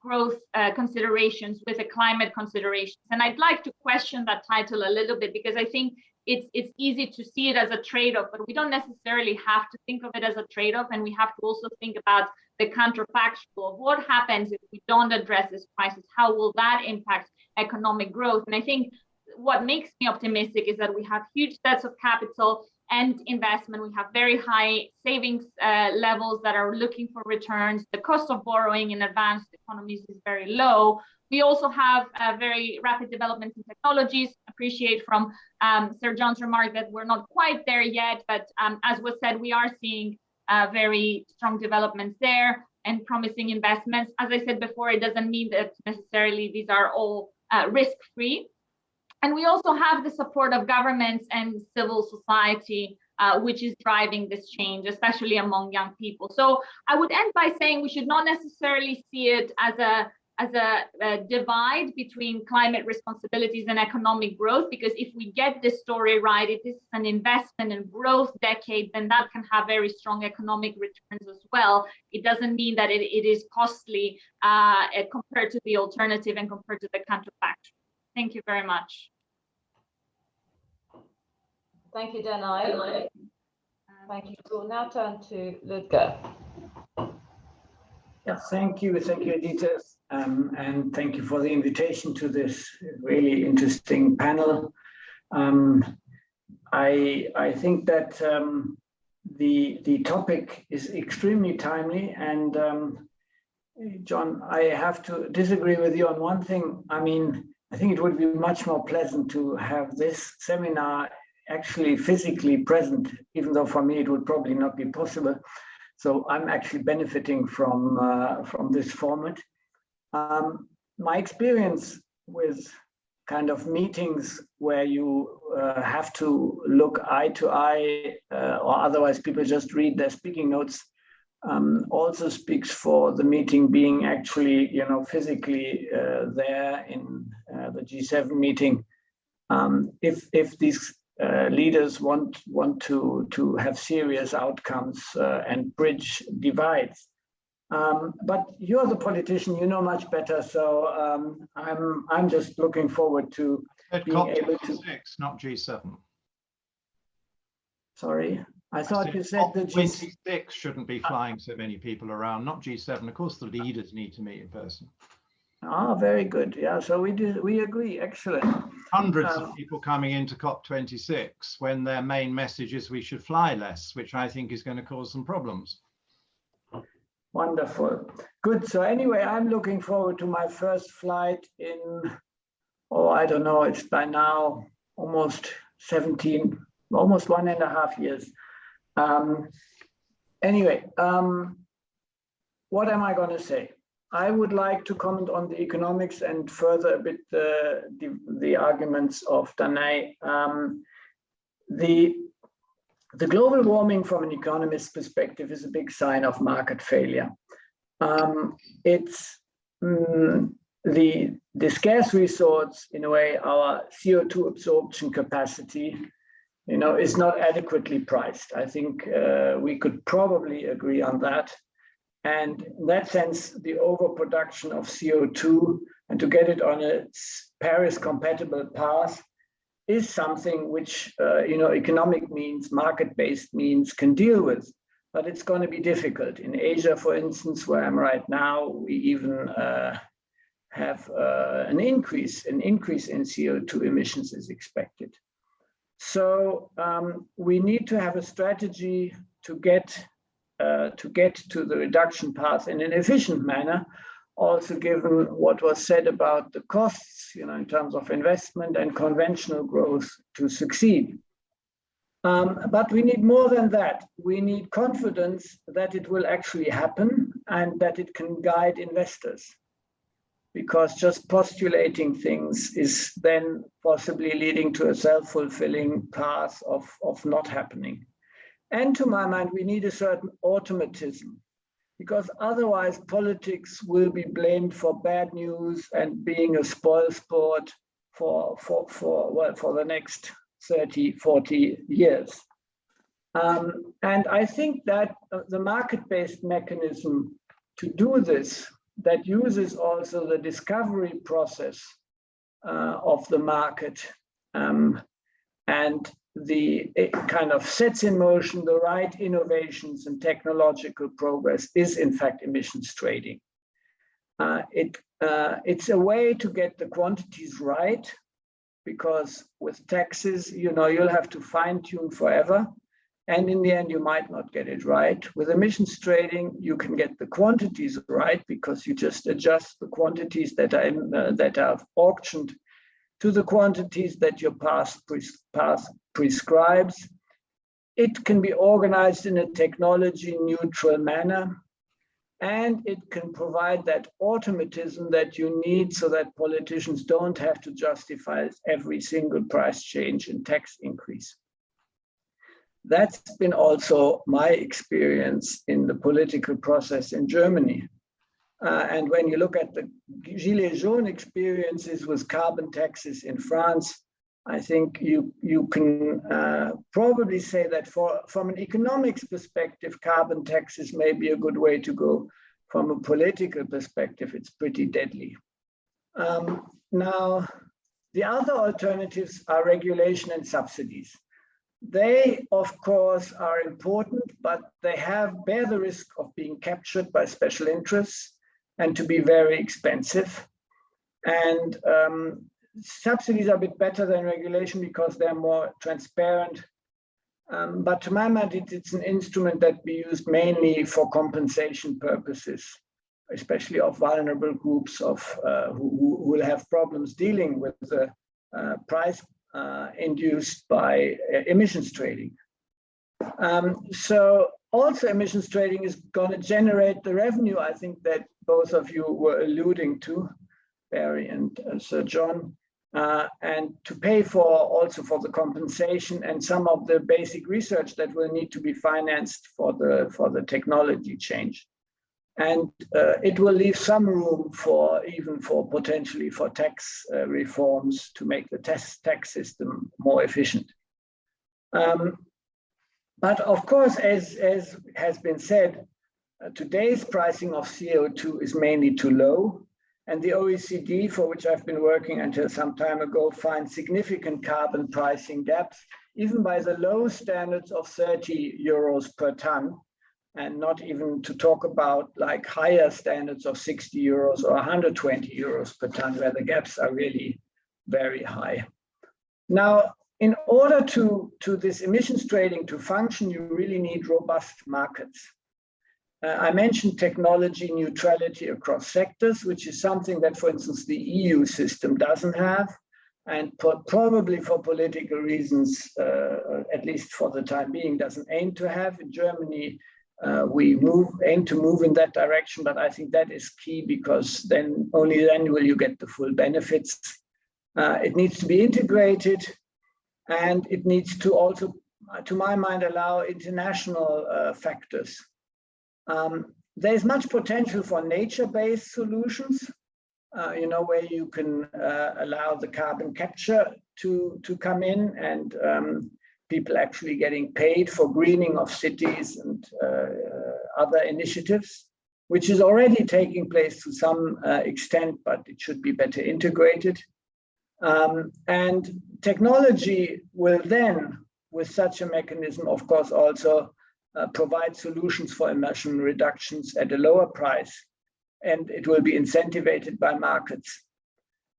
growth considerations with the climate considerations. And I'd like to question that title a little bit, because I think it's easy to see it as a trade-off, but we don't necessarily have to think of it as a trade-off. And we have to also think about the counterfactual of what happens if we don't address this crisis. How will that impact economic growth. And I think what makes me optimistic is that we have huge sets of capital and investment. We have very high savings levels that are looking for returns. The cost of borrowing in advanced economies is very low. We also have very rapid development in technologies. Appreciate from Sir John's remark that we're not quite there yet, but as was said, we are seeing very strong developments there and promising investments. As I said before, it doesn't mean that necessarily these are all risk-free. And we also have the support of governments and civil society, which is driving this change, especially among young people. So I would end by saying we should not necessarily see it as a divide between climate responsibilities and economic growth, because if we get this story right, if this is an investment and growth decade, then that can have very strong economic returns as well. It doesn't mean that it is costly compared to the alternative and compared to the counterfactual. Thank you very much. Thank you, Danae. Thank you. We'll now turn to Ludger. Yeah, thank you, Edite, and thank you for the invitation to this really interesting panel. I think that the topic is extremely timely, and John, I have to disagree with you on one thing. I mean, I think it would be much more pleasant to have this seminar actually physically present, even though for me it would probably not be possible. So I'm actually benefiting from this format. My experience with kind of meetings where you have to look eye to eye, or otherwise people just read their speaking notes, also speaks for the meeting being actually, physically there in the G7 meeting. If these leaders want to have serious outcomes and bridge divides. But you're the politician, you know much better. So I'm just looking forward to being able to. Not G7. Sorry, I thought you said the G6 shouldn't be flying so many people around. Not G7. Of course, the leaders need to meet in person. Ah, very good. Yeah, so we agree. Excellent. Hundreds of people coming into COP26 when their main message is we should fly less, which I think is going to cause some problems. Wonderful. Good. So anyway, I'm looking forward to my first flight in, I don't know, it's by now almost 17, almost 1.5 years. Anyway, what am I going to say? I would like to comment on the economics and further a bit the arguments of Danae. The global warming from an economist's perspective is a big sign of market failure. It's the scarce resource, in a way, our CO2 absorption capacity, is not adequately priced. I think we could probably agree on that. And in that sense, the overproduction of CO2 and to get it on a Paris-compatible path is something which, economic means, market-based means can deal with. But it's going to be difficult. In Asia, for instance, where I'm right now, we even have an increase in CO2 emissions is expected. So we need to have a strategy to get to the reduction path in an efficient manner, also given what was said about the costs, in terms of investment and conventional growth to succeed. But we need more than that. We need confidence that it will actually happen and that it can guide investors. Because just postulating things is then possibly leading to a self-fulfilling path of not happening. And to my mind, we need a certain automatism, because otherwise politics will be blamed for bad news and being a spoilsport for the next 30, 40 years. And I think that the market-based mechanism to do this, that uses also the discovery process of the market and it kind of sets in motion the right innovations and technological progress is in fact emissions trading. It's a way to get the quantities right, because with taxes, you'll have to fine tune forever. And in the end, you might not get it right. With emissions trading, you can get the quantities right, because you just adjust the quantities that are auctioned to the quantities that your path prescribes. It can be organized in a technology neutral manner, and it can provide that automatism that you need so that politicians don't have to justify every single price change and tax increase. That's been also my experience in the political process in Germany. And when you look at the Gilets jaunes experiences with carbon taxes in France, I think you can probably say that from an economics perspective, carbon taxes may be a good way to go. From a political perspective, it's pretty deadly. Now, the other alternatives are regulation and subsidies. They, of course, are important, but they bear the risk of being captured by special interests and to be very expensive. And subsidies are a bit better than regulation because they're more transparent. But to my mind, it's an instrument that be used mainly for compensation purposes, especially of vulnerable groups who will have problems dealing with the price induced by emissions trading. So also emissions trading is going to generate the revenue, I think, that both of you were alluding to, Barry and Sir John, and to pay also for the compensation and some of the basic research that will need to be financed for the technology change. And it will leave some room even for potentially for tax reforms to make the tax system more efficient. But of course, as has been said, today's pricing of CO2 is mainly too low. And the OECD, for which I've been working until some time ago, finds significant carbon pricing gaps, even by the low standards of 30 euros per ton, and not even to talk about like higher standards of 60 euros or 120 euros per ton, where the gaps are really very high. Now, in order to this emissions trading to function, you really need robust markets. I mentioned technology neutrality across sectors, which is something that, for instance, the EU system doesn't have, and probably for political reasons, at least for the time being, doesn't aim to have. In Germany, we aim to move in that direction, but I think that is key, because only then will you get the full benefits. It needs to be integrated, and it needs to also, to my mind, allow international factors. There's much potential for nature-based solutions, where you can allow the carbon capture to come in, and people actually getting paid for greening of cities and other initiatives, which is already taking place to some extent, but it should be better integrated. And technology will then, with such a mechanism, of course, also provide solutions for emission reductions at a lower price, and it will be incentivated by markets.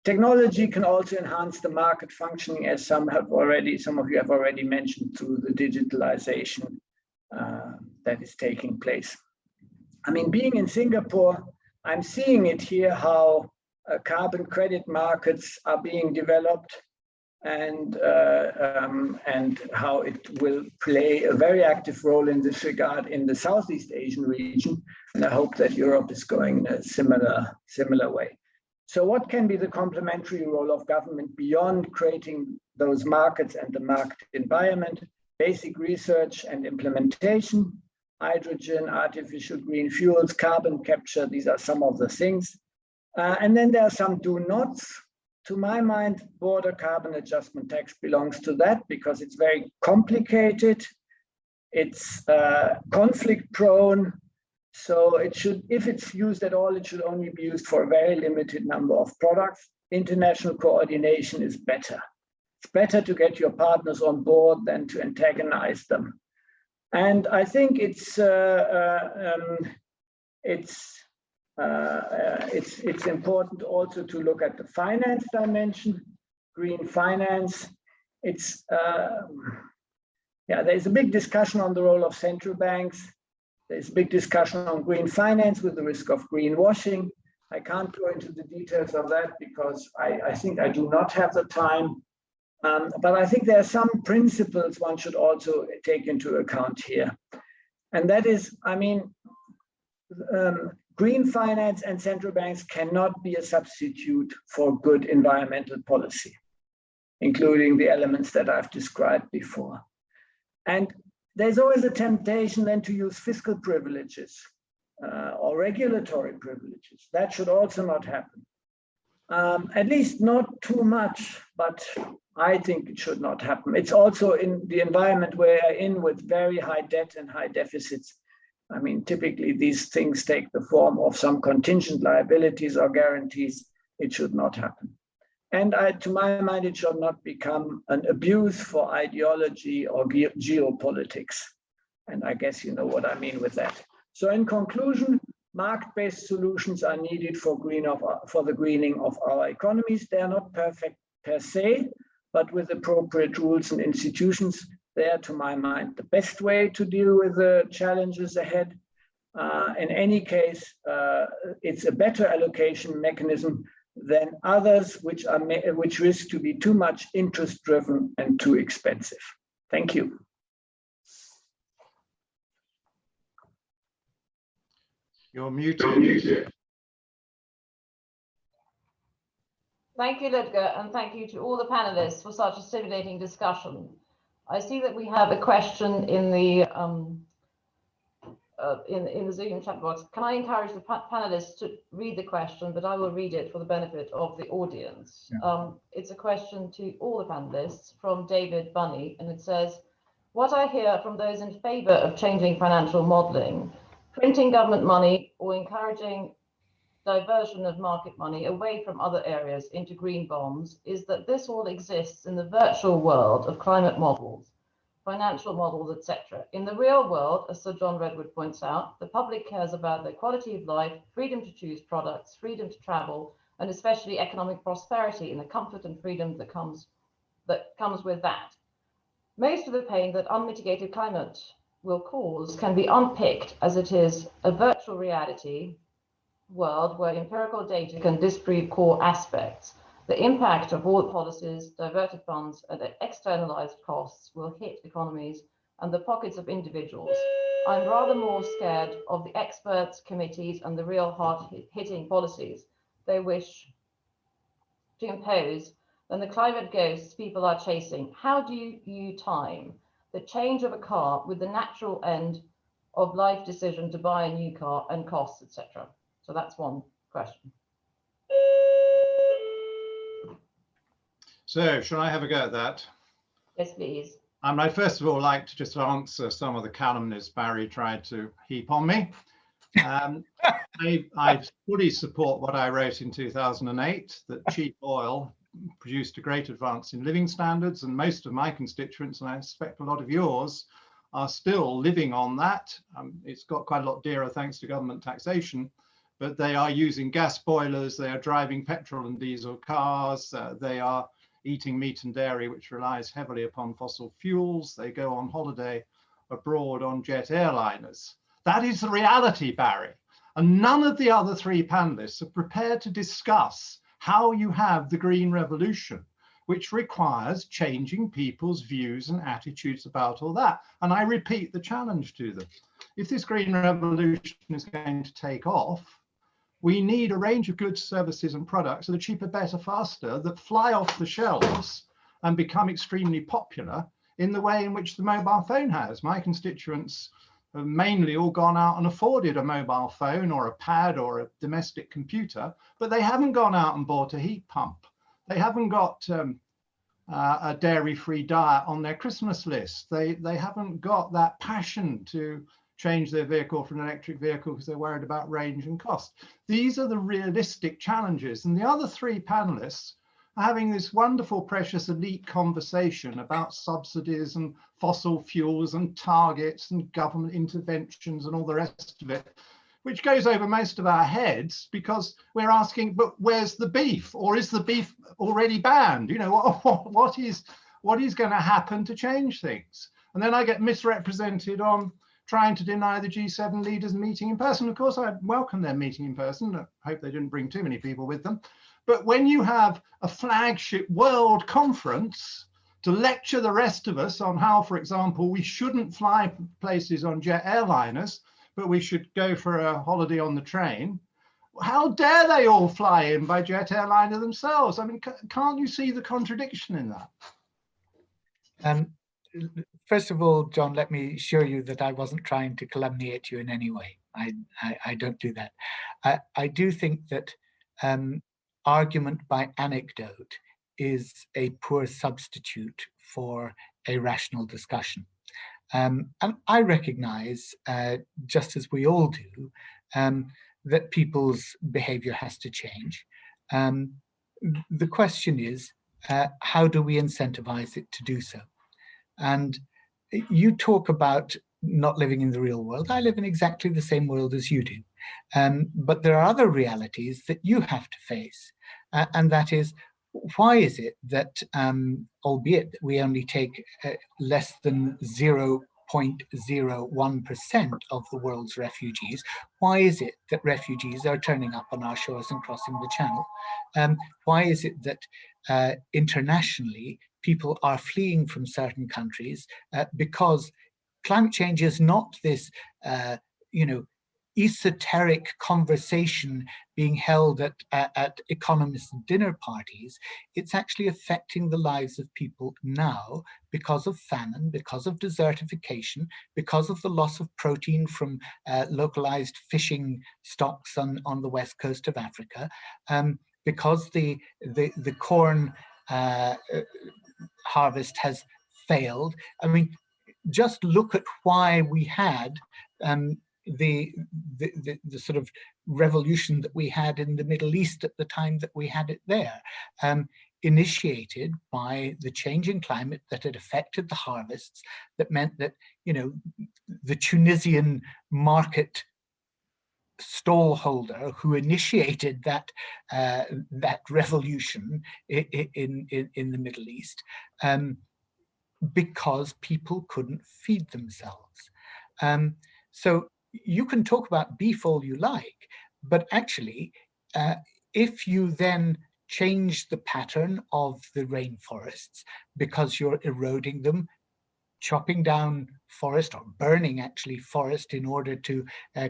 Technology can also enhance the market functioning, as some of you have already mentioned, through the digitalization that is taking place. I mean, being in Singapore, I'm seeing it here how carbon credit markets are being developed, and how it will play a very active role in this regard in the Southeast Asian region. And I hope that Europe is going in a similar way. So what can be the complementary role of government beyond creating those markets and the market environment? Basic research and implementation, hydrogen, artificial green fuels, carbon capture, these are some of the things. And then there are some do nots. To my mind, border carbon adjustment tax belongs to that, because it's very complicated, it's conflict prone, so it should, if it's used at all, it should only be used for a very limited number of products. International coordination is better. It's better to get your partners on board than to antagonize them. And I think it's It's important also to look at the finance dimension, green finance. It's there's a big discussion on the role of central banks. There's a big discussion on green finance with the risk of greenwashing. I can't go into the details of that because I think I do not have the time. But I think there are some principles one should also take into account here. And that is, green finance and central banks cannot be a substitute for good environmental policy, including the elements that I've described before. And there's always a temptation then to use fiscal privileges or regulatory privileges. That should also not happen. At least not too much, but I think it should not happen. It's also in the environment we're in with very high debt and high deficits. Typically these things take the form of some contingent liabilities or guarantees. It should not happen. And to my mind, it should not become an abuse for ideology or geopolitics. And I guess you know what I mean with that. So in conclusion, market-based solutions are needed for the greening of our economies. They are not perfect per se, but with appropriate rules and institutions, they are, to my mind, the best way to deal with the challenges ahead. In any case, it's a better allocation mechanism than others which risk to be too much interest-driven and too expensive. Thank you. You're muted. Thank you, Ludger, and thank you to all the panelists for such a stimulating discussion. I see that we have a question in the Zoom chat box. Can I encourage the panelists to read the question, but I will read it for the benefit of the audience. Yeah. It's a question to all the panelists from David Bunny, and it says, what I hear from those in favor of changing financial modeling, printing government money or encouraging diversion of market money away from other areas into green bonds is that this all exists in the virtual world of climate models, financial models, etc. In the real world, as Sir John Redwood points out, the public cares about their quality of life, freedom to choose products, freedom to travel, and especially economic prosperity and the comfort and freedom that comes with that. Most of the pain that unmitigated climate will cause can be unpicked as it is a virtual reality world where empirical data can disprove core aspects. The impact of all policies, diverted funds, and externalized costs will hit economies and the pockets of individuals. I'm rather more scared of the experts, committees, and the real hard-hitting policies they wish to impose than the climate ghosts people are chasing. How do you time the change of a car with the natural end of life decision to buy a new car and costs, etc.? So that's one question. So, shall I have a go at that? Yes, please. I'd first of all like to just answer some of the calumnies Barry tried to heap on me. I fully support what I wrote in 2008, that cheap oil produced a great advance in living standards, and most of my constituents, and I suspect a lot of yours, are still living on that. It's got quite a lot dearer thanks to government taxation, but they are using gas boilers, they are driving petrol and diesel cars, they are eating meat and dairy, which relies heavily upon fossil fuels. They go on holiday abroad on jet airliners. That is the reality, Barry. And none of the other three panelists are prepared to discuss how you have the green revolution, which requires changing people's views and attitudes about all that. And I repeat the challenge to them. If this green revolution is going to take off, we need a range of goods, services, and products that are cheaper, better, faster, that fly off the shelves and become extremely popular in the way in which the mobile phone has. My constituents have mainly all gone out and afforded a mobile phone or a pad or a domestic computer, but they haven't gone out and bought a heat pump. They haven't got a dairy-free diet on their Christmas list. They haven't got that passion to change their vehicle for an electric vehicle because they're worried about range and cost. These are the realistic challenges. And the other three panelists are having this wonderful, precious elite conversation about subsidies and fossil fuels and targets and government interventions and all the rest of it, which goes over most of our heads, because we're asking, but where's the beef? Or is the beef already banned? You know, what is going to happen to change things? And then I get misrepresented on trying to deny the G7 leaders meeting in person. Of course, I welcome their meeting in person. I hope they didn't bring too many people with them. But when you have a flagship world conference to lecture the rest of us on how, for example, we shouldn't fly places on jet airliners, but we should go for a holiday on the train, how dare they all fly in by jet airliner themselves? I mean, can't you see the contradiction in that? First of all, John, let me assure you that I wasn't trying to calumniate you in any way. I don't do that. I do think that argument by anecdote is a poor substitute for a rational discussion. And I recognize, just as we all do, that people's behavior has to change. The question is, how do we incentivize it to do so? And you talk about not living in the real world. I live in exactly the same world as you do. But there are other realities that you have to face. And that is, why is it that, albeit that we only take less than 0.01% of the world's refugees, why is it that refugees are turning up on our shores and crossing the channel? Why is it that internationally people are fleeing from certain countries because climate change is not this, esoteric conversation being held at economists' dinner parties? It's actually affecting the lives of people now because of famine, because of desertification, because of the loss of protein from localized fishing stocks on the west coast of Africa, because the corn harvest has failed. I mean, just look at why we had the sort of revolution that we had in the Middle East at the time that we had it there, initiated by the change in climate that had affected the harvests, that meant that, the Tunisian market stallholder who initiated that revolution in the Middle East, because people couldn't feed themselves. So you can talk about beef all you like, but actually, if you then change the pattern of the rainforests because you're eroding them, chopping down forest or burning actually forest in order to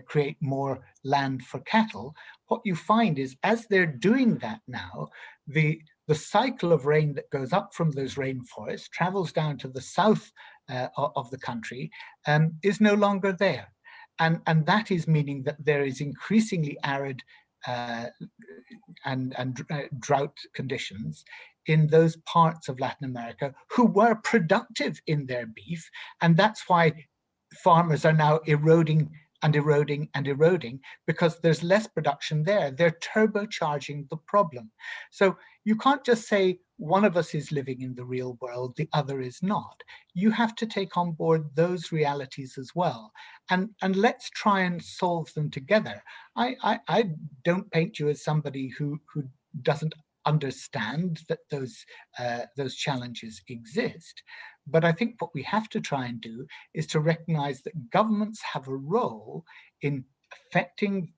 create more land for cattle, what you find is, as they're doing that now, the cycle of rain that goes up from those rainforests, travels down to the south of the country, is no longer there. And that is meaning that there is increasingly arid and drought conditions in those parts of Latin America who were productive in their beef. And that's why farmers are now eroding and eroding and eroding, because there's less production there. They're turbocharging the problem. So you can't just say one of us is living in the real world, the other is not. You have to take on board those realities as well. And let's try and solve them together. I don't paint you as somebody who doesn't understand that those challenges exist. But I think what we have to try and do is to recognize that governments have a role in affecting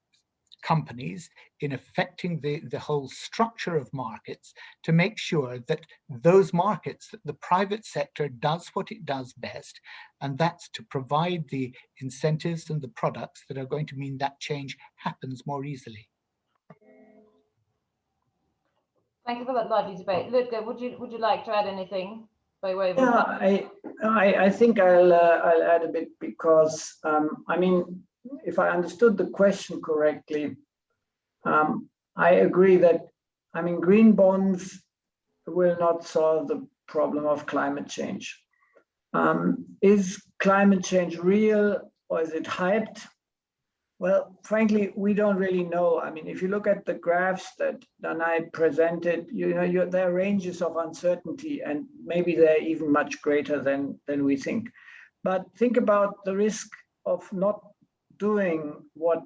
companies, in affecting the whole structure of markets, to make sure that those markets, that the private sector does what it does best, and that's to provide the incentives and the products that are going to mean that change happens more easily. Thank you for that lively debate. Ludger, would you like to add anything by way of? Yeah, I think I'll add a bit, because I mean, if I understood the question correctly, I agree that, I mean, green bonds will not solve the problem of climate change. Is climate change real, or is it hyped? Well, frankly, we don't really know. I mean, if you look at the graphs that Danae presented, there are ranges of uncertainty, and maybe they're even much greater than we think. But think about the risk of not doing what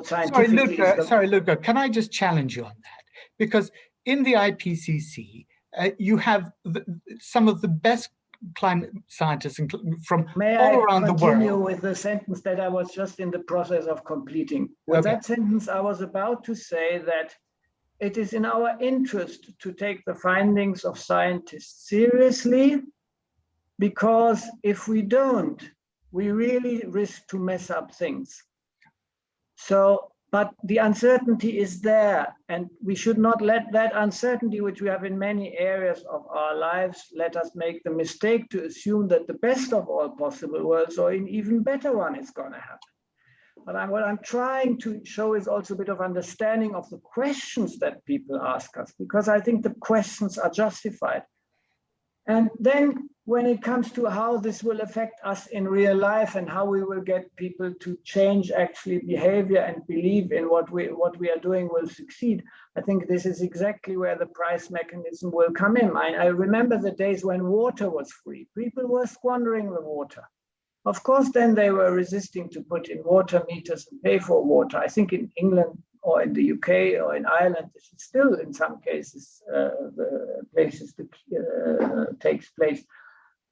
scientifically. Sorry, Ludger, can I just challenge you on that? Because in the IPCC, you have some of the best climate scientists from all around the world. May I continue with the sentence that I was just in the process of completing? With that sentence, I was about to say that it is in our interest to take the findings of scientists seriously, because if we don't, we really risk to mess up things. So, but the uncertainty is there, and we should not let that uncertainty, which we have in many areas of our lives, let us make the mistake to assume that the best of all possible worlds or an even better one is going to happen. But what I'm trying to show is also a bit of understanding of the questions that people ask us, because I think the questions are justified. And then when it comes to how this will affect us in real life and how we will get people to change actually behavior and believe in what we are doing will succeed, I think this is exactly where the price mechanism will come in. I remember the days when water was free. People were squandering the water. Of course, then they were resisting to put in water meters and pay for water. I think in England or in the UK or in Ireland, this is still in some cases the places that takes place.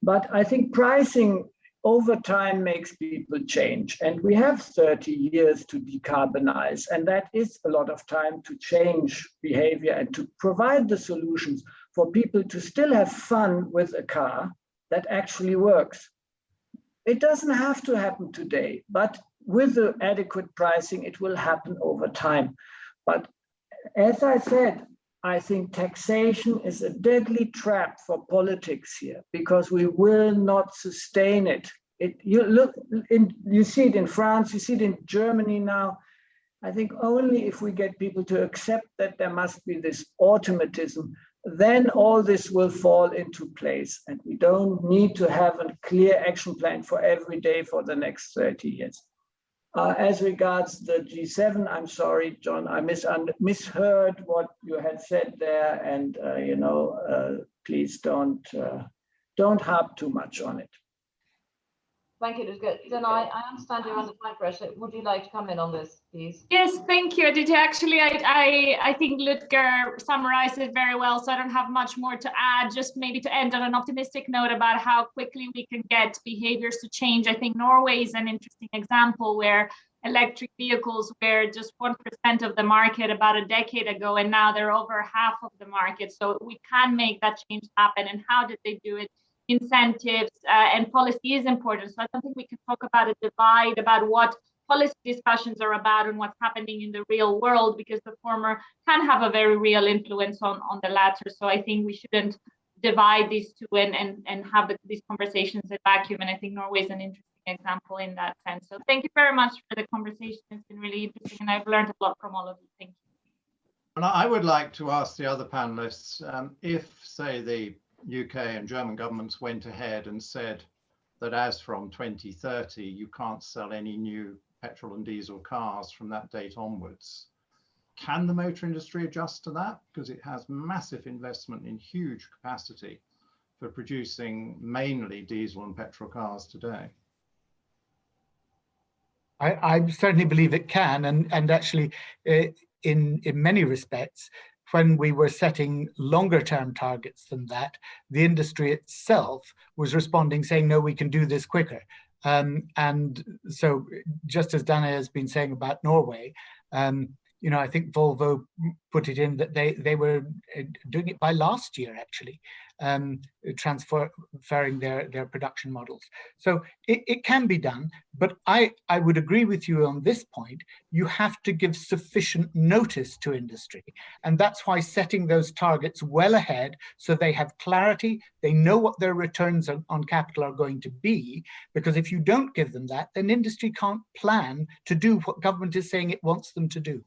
But I think pricing over time makes people change. And we have 30 years to decarbonize. And that is a lot of time to change behavior and to provide the solutions for people to still have fun with a car that actually works. It doesn't have to happen today, but with the adequate pricing, it will happen over time. But as I said, I think taxation is a deadly trap for politics here, because we will not sustain it. You see it in France, you see it in Germany now. I think only if we get people to accept that there must be this automatism, then all this will fall into place. And we don't need to have a clear action plan for every day for the next 30 years. As regards the G7, I'm sorry, John, I misheard what you had said there, and please don't harp too much on it. Thank you, Ludger. Then I understand you're under time pressure. Would you like to come in on this, please? Yes, thank you, Edite. Actually, I think Ludger summarized it very well, so I don't have much more to add. Just maybe to end on an optimistic note about how quickly we can get behaviors to change. I think Norway is an interesting example where electric vehicles were just 1% of the market about a decade ago, and now they're over half of the market. So we can make that change happen. And how did they do it? Incentives and policy is important. So I don't think we can talk about a divide about what policy discussions are about and what's happening in the real world, because the former can have a very real influence on the latter. So I think we shouldn't divide these two and have these conversations in vacuum. And I think Norway is an interesting example in that sense. So thank you very much for the conversation. It's been really interesting, and I've learned a lot from all of you. Thank you. And I would like to ask the other panelists, if, say, the UK and German governments went ahead and said that as from 2030, you can't sell any new petrol and diesel cars from that date onwards. Can the motor industry adjust to that? Because it has massive investment in huge capacity for producing mainly diesel and petrol cars today. I certainly believe it can, and actually in many respects, when we were setting longer term targets than that, the industry itself was responding, saying, no, we can do this quicker. And so just as Danae has been saying about Norway, I think Volvo put it in that they were doing it by last year, actually, transferring their production models. So it can be done, but I would agree with you on this point. You have to give sufficient notice to industry. And that's why setting those targets well ahead, so they have clarity, they know what their returns on capital are going to be, because if you don't give them that, then industry can't plan to do what government is saying it wants them to do.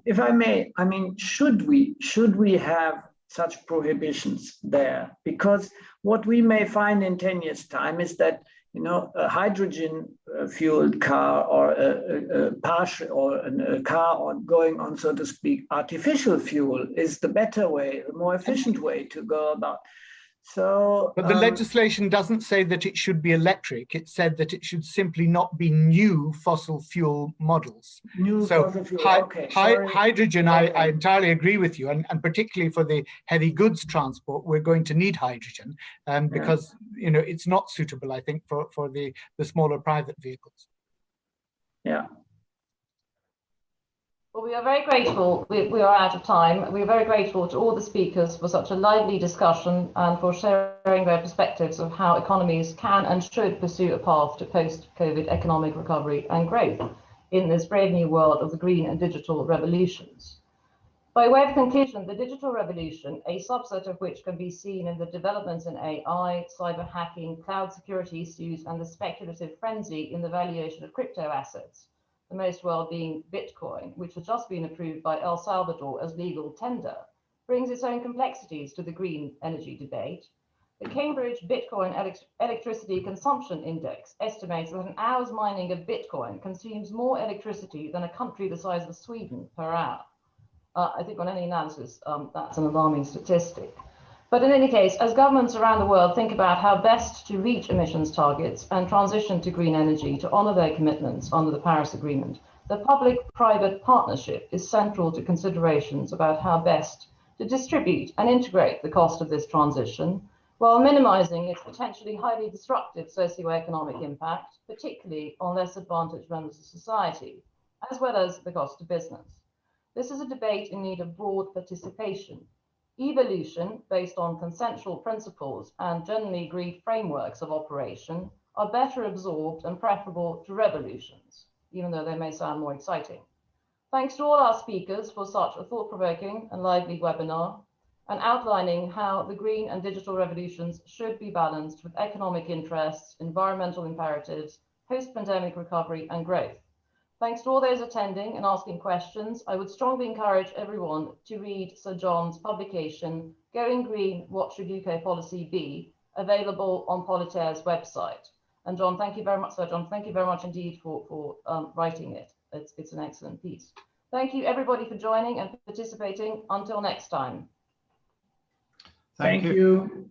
If I may, should we have such prohibitions there? Because what we may find in 10 years' time is that a hydrogen fueled car or a car going on, so to speak, artificial fuel is the better way, the more efficient way to go about. So, But the legislation doesn't say that it should be electric. It said that it should simply not be new fossil fuel models. fossil fuel. Okay, hydrogen, okay. I entirely agree with you. And particularly for the heavy goods transport, we're going to need hydrogen because, you know, it's not suitable, I think, for the smaller private vehicles. Yeah. Well, we are very grateful. We are out of time. We are very grateful to all the speakers for such a lively discussion and for sharing their perspectives of how economies can and should pursue a path to post-COVID economic recovery and growth in this brave new world of the green and digital revolutions. By way of conclusion, the digital revolution, a subset of which can be seen in the developments in AI, cyber hacking, cloud security issues, and the speculative frenzy in the valuation of crypto assets, the most well being Bitcoin, which has just been approved by El Salvador as legal tender, brings its own complexities to the green energy debate. The Cambridge Bitcoin Electricity Consumption Index estimates that an hour's mining of Bitcoin consumes more electricity than a country the size of Sweden per hour. I think on any analysis, that's an alarming statistic. But in any case, as governments around the world think about how best to reach emissions targets and transition to green energy to honour their commitments under the Paris Agreement, the public-private partnership is central to considerations about how best to distribute and integrate the cost of this transition while minimising its potentially highly disruptive socio-economic impact, particularly on less advantaged members of society, as well as the cost to business. This is a debate in need of broad participation. Evolution, based on consensual principles and generally agreed frameworks of operation, are better absorbed and preferable to revolutions, even though they may sound more exciting. Thanks to all our speakers for such a thought-provoking and lively webinar, and outlining how the green and digital revolutions should be balanced with economic interests, environmental imperatives, post-pandemic recovery and growth. Thanks to all those attending and asking questions. I would strongly encourage everyone to read Sir John's publication, Going Green, What Should UK Policy Be?, available on Politeia's website. And John, thank you very much, Sir John. Thank you very much indeed for writing it. It's an excellent piece. Thank you everybody for joining and participating. Until next time. Thank you.